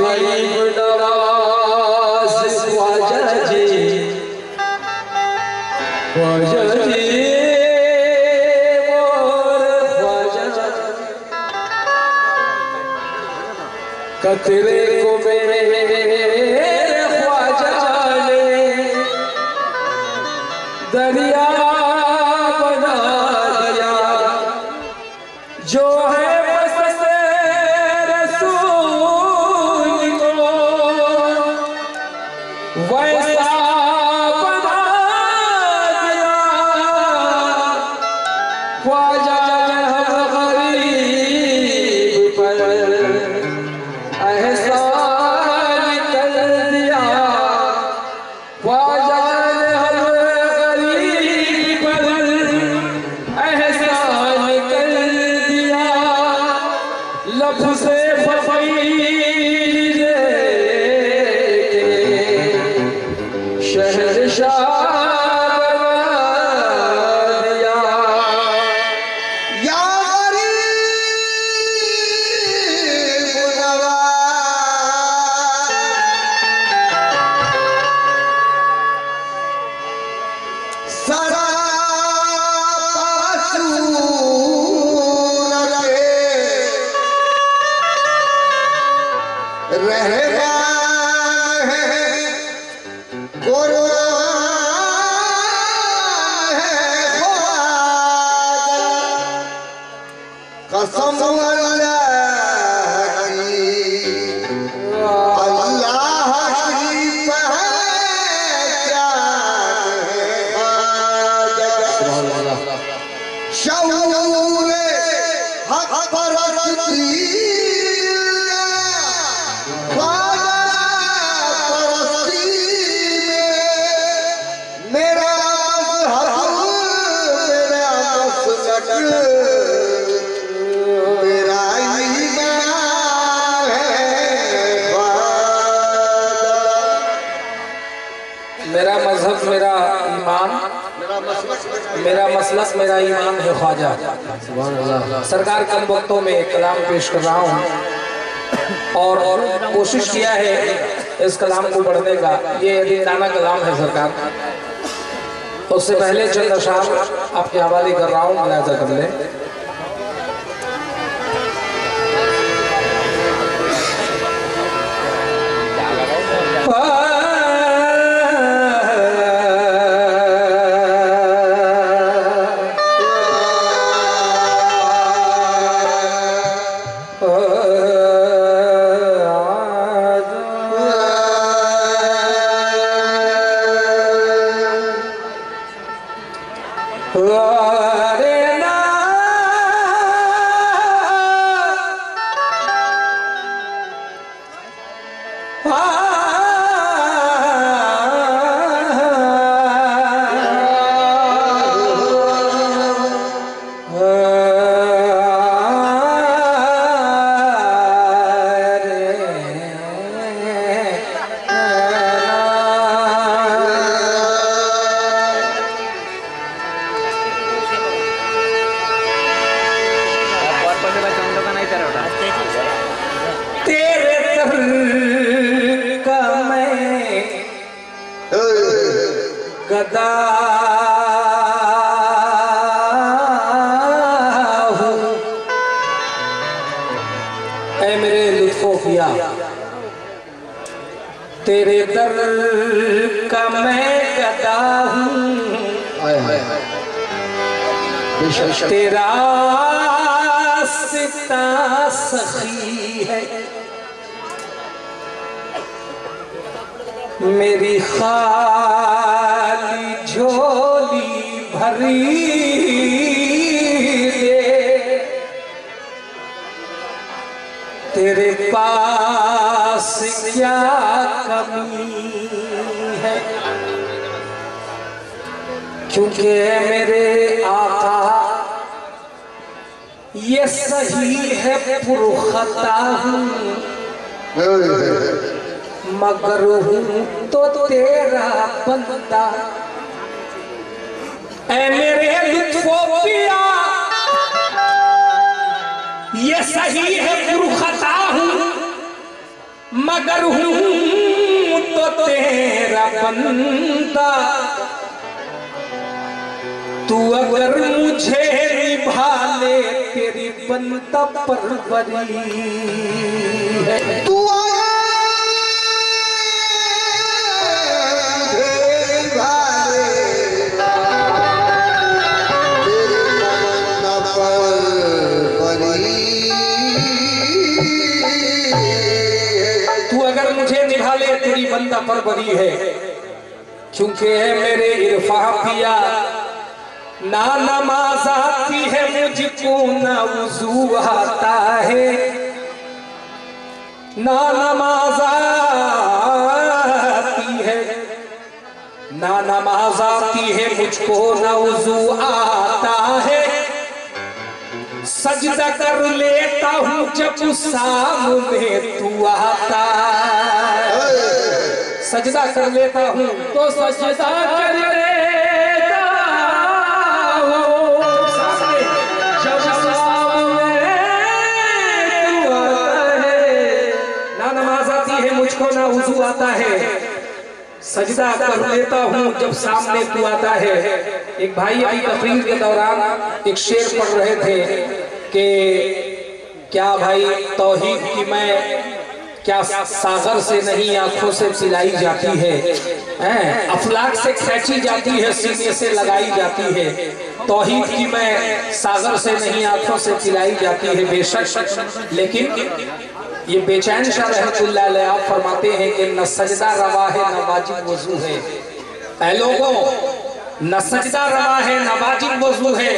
गरीब नवाज ख्वाजा जी, ख्वाजा जी कतरे को मेरे ख्वाजा ने दरिया बना दिया, जो है बस रसूल को वैसा बना दिया। ख्वाजा गरीब पर एहसान कर दिया, ख्वाजा गरीब पर एहसान कर दिया। लफ्ज़ फ़क़ीर के शहंशाह कसम अल्लाह की, अल्लाह की पहचान शऊर हक परस्ती, ख्वाजा परस्ती में मेरा मज़हब, मेरा मसलक, मेरा मजहब मेरा ईमान, मेरा मसलक मेरा ईमान है ख्वाजा। सरकार कम वक्तों में कलाम पेश कर रहा हूँ और कोशिश किया है इस कलाम को बढ़ने का। ये दीनाना कलाम है सरकार। उससे पहले चंद अशार आपके हवाले कर रहा हूँ, मुलाहिजा कर लें। गदा हूँ ऐ मेरे लुत्फो पिया, तेरे दर का मैं गदा हूँ। तेरा सिता सखी है, मेरी खाली झोली भरी दे, तेरे पास क्या कमी है, क्योंकि मेरे आका ये सही है पुरखता हूँ, मगर हूँ तो तेरा बंदा। ऐ मेरे लुत्फो पिया, ये सही है पुरखता हूँ, मगर हूं तो तेरा बंदा, तू अगर मुझे निभा ले तेरी बंदा परवरी है। तू तेरी बंदा परवरी है, क्योंकि है मेरे इरफा पिया ना नमाज आती है मुझको, ना वुजू आता है, ना नमाज आती है, ना नमाज आती है मुझको, ना वुजू आता है। सजदा कर लेता हूँ जब सामने तू आता, सजदा कर लेता हूँ तो सजदा कर लेता हूँ जब सामने तू आता है। ना नमाज आती है मुझको, ना वुजू आता है, सजदा कर लेता हूँ जब सामने तू आता है। एक भाई अभी तकरीर के दौरान एक शेर पढ़ रहे थे कि क्या भाई तौहीद की मैं क्या सागर से नहीं आंखों से पिलाई जाती है, अफलाक से खींची जाती है, सीने से लगाई जाती है। तौहीद की मैं सागर से नहीं आंखों से पिलाई जाती है बेशक, लेकिन ये बेचैन शाह रहमतुल्लाह अलैह आप फरमाते हैं कि न सजदा रवा है न वाजिब वजू है। ऐ लोगों, न सजदा रवा है न वाजिब वजू है,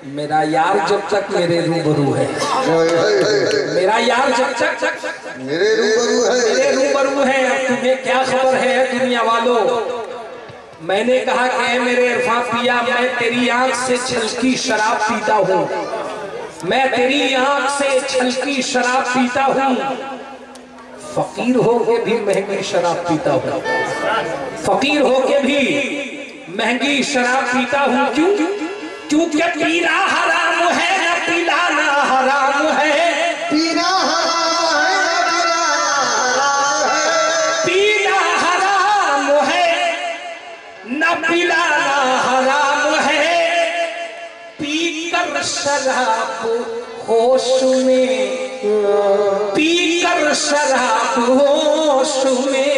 मेरा यार जब तक मेरे रूबरू है, मेरा यार जब तक मेरे रूबरू है। अब तुम्हें क्या खबर है दुनिया वालों। मैंने कहा कि मेरे इरफा पिया, मैं तेरी आंख से छलकी शराब पीता हूँ, मैं तेरी आंख से छलकी शराब पीता हूँ, फकीर होके भी महंगी शराब पीता हूँ, फकीर होके भी महंगी शराब पीता हूँ। क्यों? क्योंकि पीना हराम है न पिलाना हराम है, पीना हराम है न पिलाना हराम है। पीकर शराब होश में, पीकर शराब होश में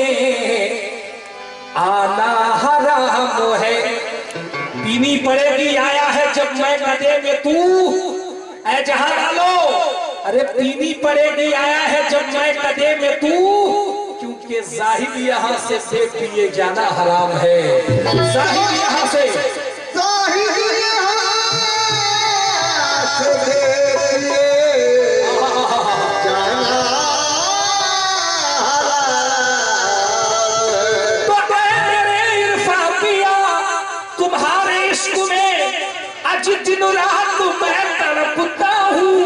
आना हराम है। पीनी पड़ेगी, आया है जब मैं कदे में तू, ऐ जहां वालो, अरे पीनी पड़ेगी, आया है जब मैं कदे में तू, क्योंकि जाहिद यहाँ से पिए जाना हराम है। जाहिद यहाँ से दिन रात मैं तड़पता हूँ।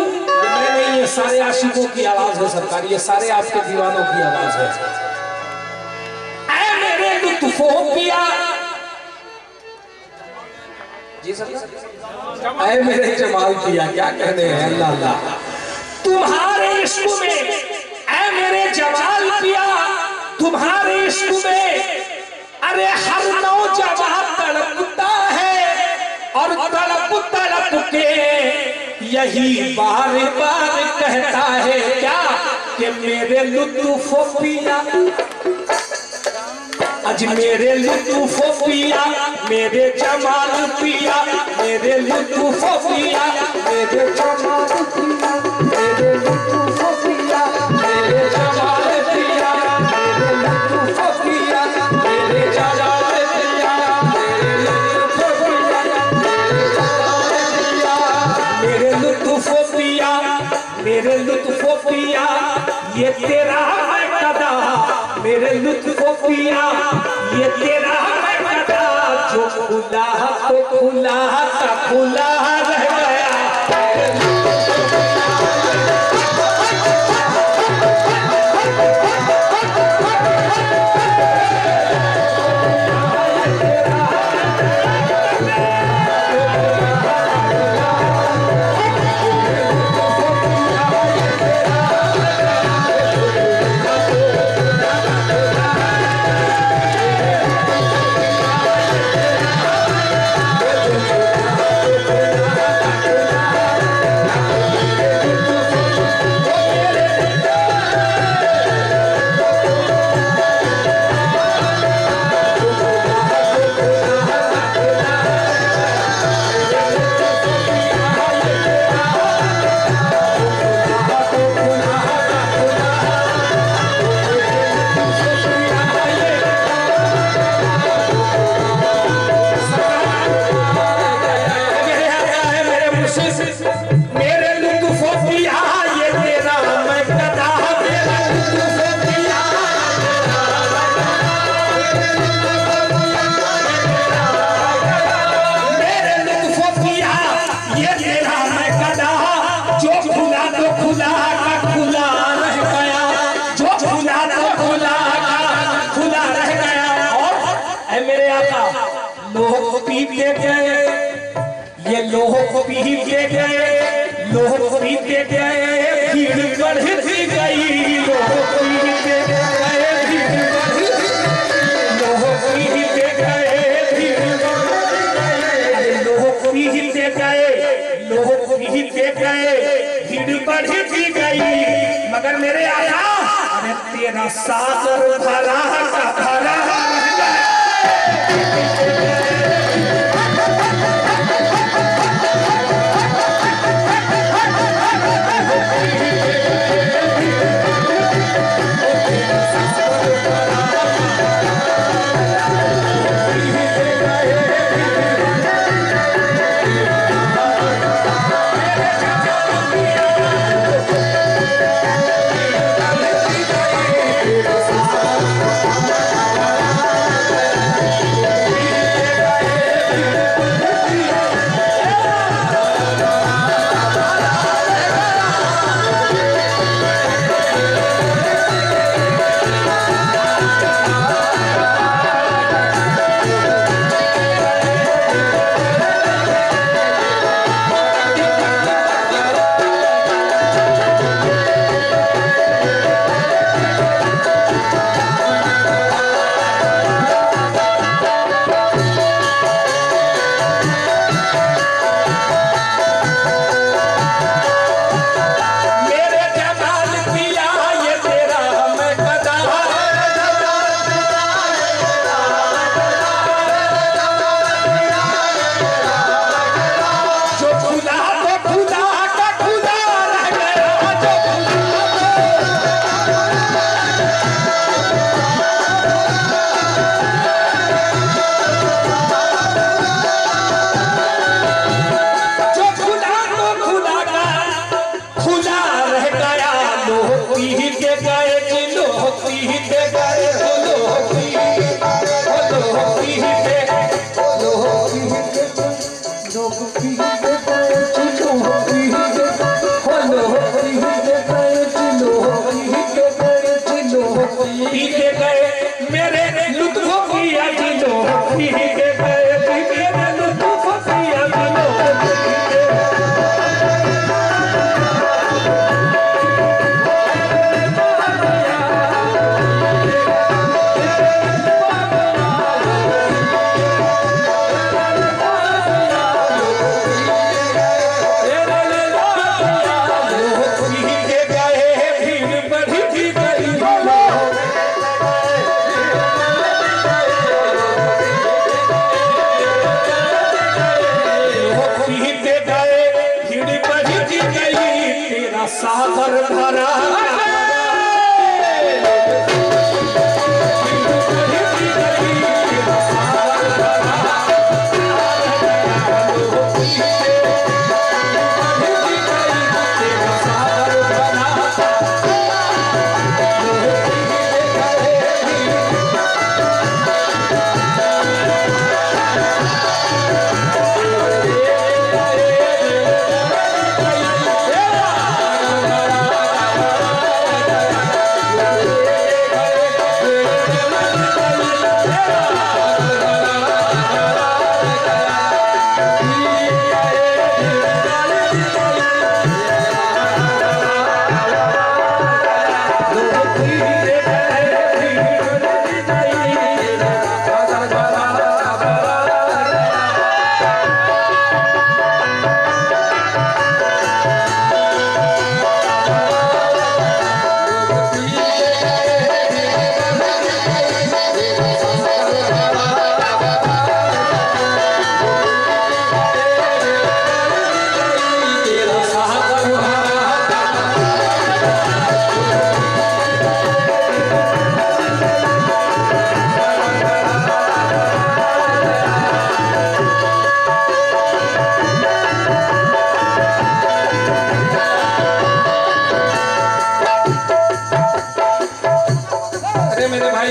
ये सारे आशिकों की आवाज है सरकार, ये सारे आपके दीवानों की आवाज है। ऐ मेरे लुत्फो पिया, जी सर, ऐ मेरे जमाल पिया, क्या कहने हैं अल्लाह अल्लाह तुम्हारे इश्क में, ऐ मेरे जमाल पिया तुम्हारे इश्क में, अरे हर नौजवान तड़पता है और तड़प तड़प के यही बार बार कहता है क्या कि मेरे लुत्फो पिया, आज मेरे लुत्फो पिया, मेरे जमाल पिया, मेरे लुत्फो पिया, मेरे जमाल पिया, मेरे लुत्फो पिया, मेरे जमाल पिया, मेरे लुत्फो पिया, मेरे जमाल पिया, मेरे लुत्फो पिया, मेरे लुत्फो पिया, ये तेरा है कदा, मेरे लुत्फो पिया, ये तेरा है कदा, जो खुला तो खुला का खुला रह गया। तो खुला रह गया। और मेरे आका लोग पीते गए, ये लोग पीते गए, लोग पीते गए, भीड़ बढ़ती गई, लोग पीते गए, भीड़ बढ़ती गई, लोग पीते गए, भीड़ बढ़ती गई, लोग पीते गए, लोग पीते गए, भीड़ बढ़ती गई। मगर मेरे आया अरे तेरा सागर भरा का भरा पीते गए मेरे लुत्फ किया जिलो पीते गए मेरे लुत्फ किया जिलो सागर भरा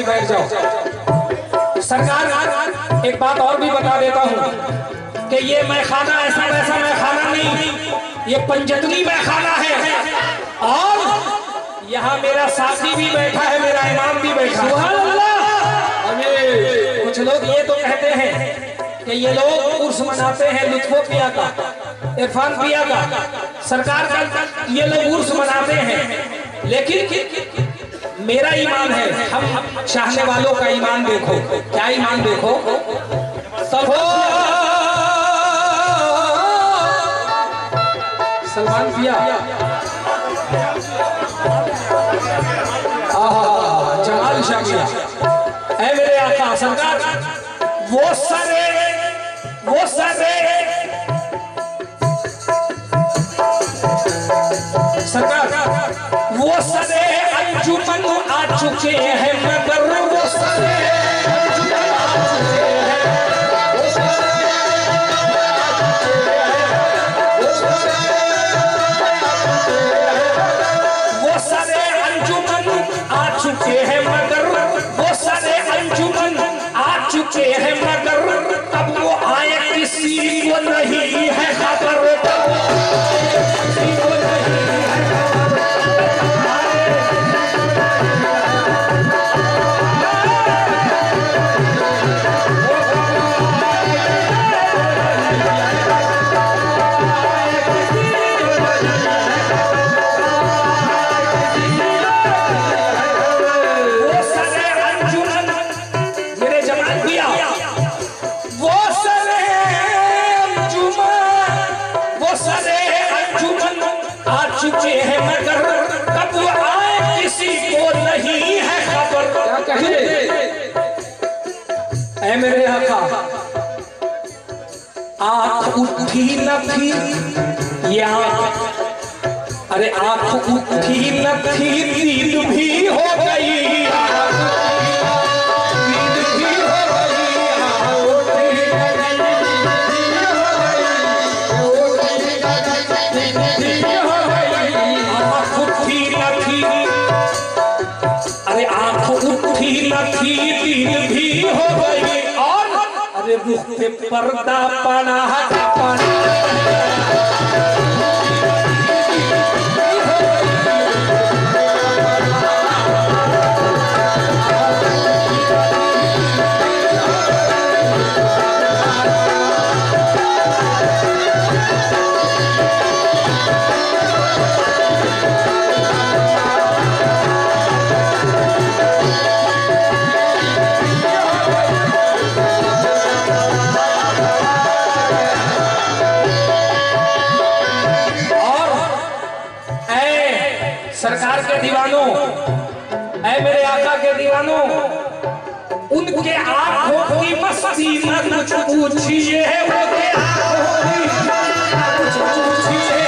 बैठ जाओ। सरकार एक बात और भी बता देता हूँ कि ये मैखाना ऐसा वैसा मैखाना नहीं, ये पंजतनी मैखाना है और यहाँ मेरा साथी भी बैठा है, मेरा इमाम भी बैठा है। सुभान अल्लाह। अमीन। कुछ लोग ये तो कहते हैं कि ये लोग उर्स मनाते हैं लुत्फो पिया का, इरफान पिया का, सरकार का ये लोग उर्स मनाते हैं, लेकिन मेरा ईमान है, हम चाहने वालों का ईमान देखो। क्या ईमान देखो? सलमान पिया, जमाल शाह पिया, ऐ मेरे आका सरकार, वो सारे सरकार, वो सारे अंजुमन आ चुके हैं, मगर वो सारे अंजुमन आ चुके हैं, वो सारे अंजुमन आ चुके हैं, मगर वो सारे अंजुमन आ चुके हैं, मगर तब वो आए किसी को नहीं है खबर। ऐ मेरे आका, आँख उठी न थी या, अरे आँख उठी न थी, नींद भी हो गई, नींद भी हो गई, आँख उठी न थी, अरे आँख उठी न थी, नींद भी हो गई, अरे रुख पे पर्दा पड़ा सरकार के दीवानों, ऐ मेरे आका के दीवानों, उनके आंखों की मस्ती न कुछ पूछिए, उनके आंखों की कुछ पूछिए,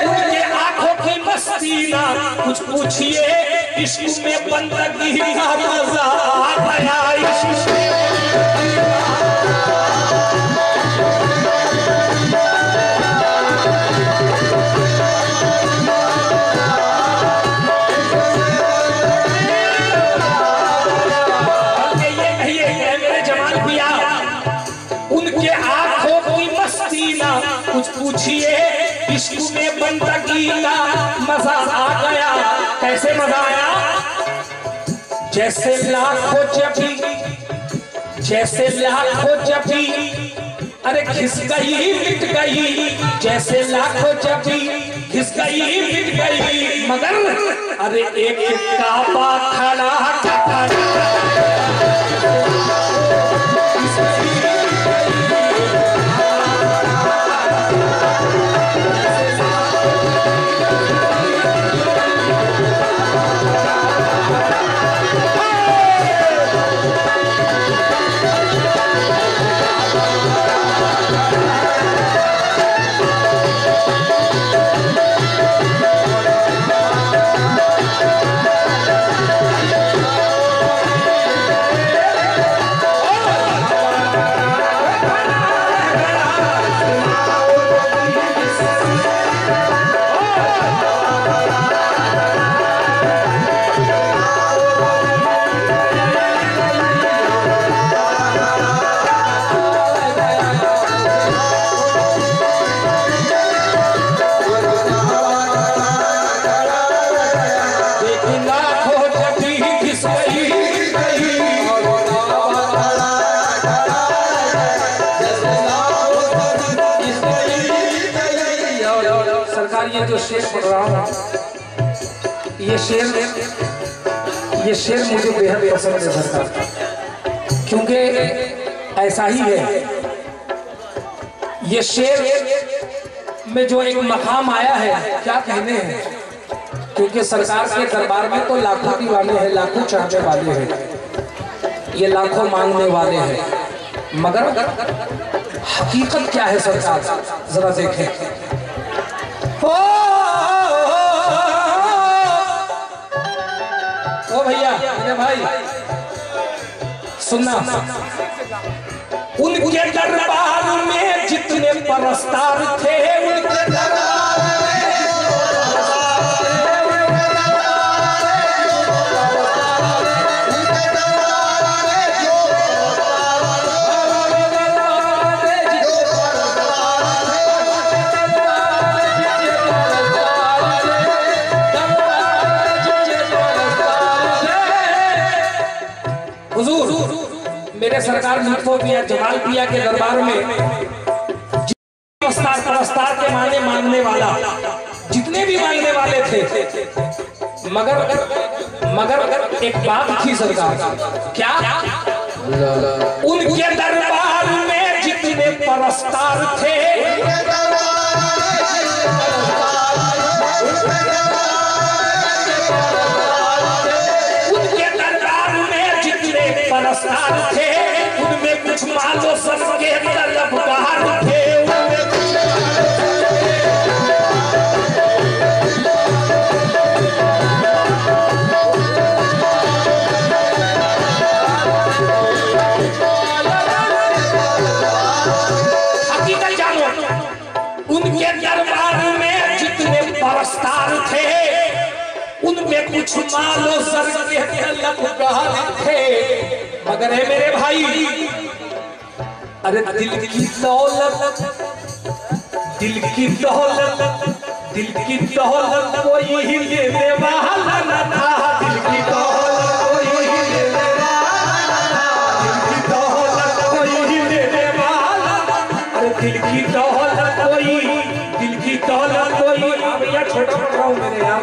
उनके आंखों की मस्ती न कुछ पूछिए, इश्क में बंदगी का मजा आ गया, इश्क में कुछ पूछिए, इश्क में बंदगी का मजा आ गया। कैसे मजा आया? जैसे लाखों जबी अरे घिस गई मिट गई, जैसे लाखों जबी घिस गई मिट गई, मगर अरे एक काबा खड़ा सरकार ये जो शेर पढ़ रहा हूँ, ये शेर मुझे बेहद पसंद है सरकार, क्योंकि ऐसा ही है। ये शेर में जो एक मकाम आया है, क्या कहने हैं, क्योंकि सरकार के दरबार में तो लाखों दीवाने हैं, लाखों चाहने वाले हैं, ये लाखों मांगने वाले हैं, मगर हकीकत क्या है सरकार, जरा देखें। ओ भैया, मेरे भाई सुनना, उनके दरबार में जितने परस्तार थे, उनके दरबार में मेरे सरकार लुत्फोपिया जमाल पिया के दरबार में परस्तार के माने मांगने वाला, जितने भी मांगने वाले थे, मगर एक बात थी सरकार, क्या? उनके दरबार में जितने परस्तार थे, परस्तार थे, उनमें कुछ मालो सबके तलबगार थे, हकीकत जानो, उनके दरबार में जितने परस्तार थे, उनमें कुछ मालो सबके तलबगार थे, मगर है मेरे भाई, अरे दिल की दौलत कोई ही लेने वाला न था, दिल की दौलत कोई ही लेने वाला, अरे दिल की दौलत कोई, भैया छोटा पढ़ रहा हूँ मेरे यहाँ,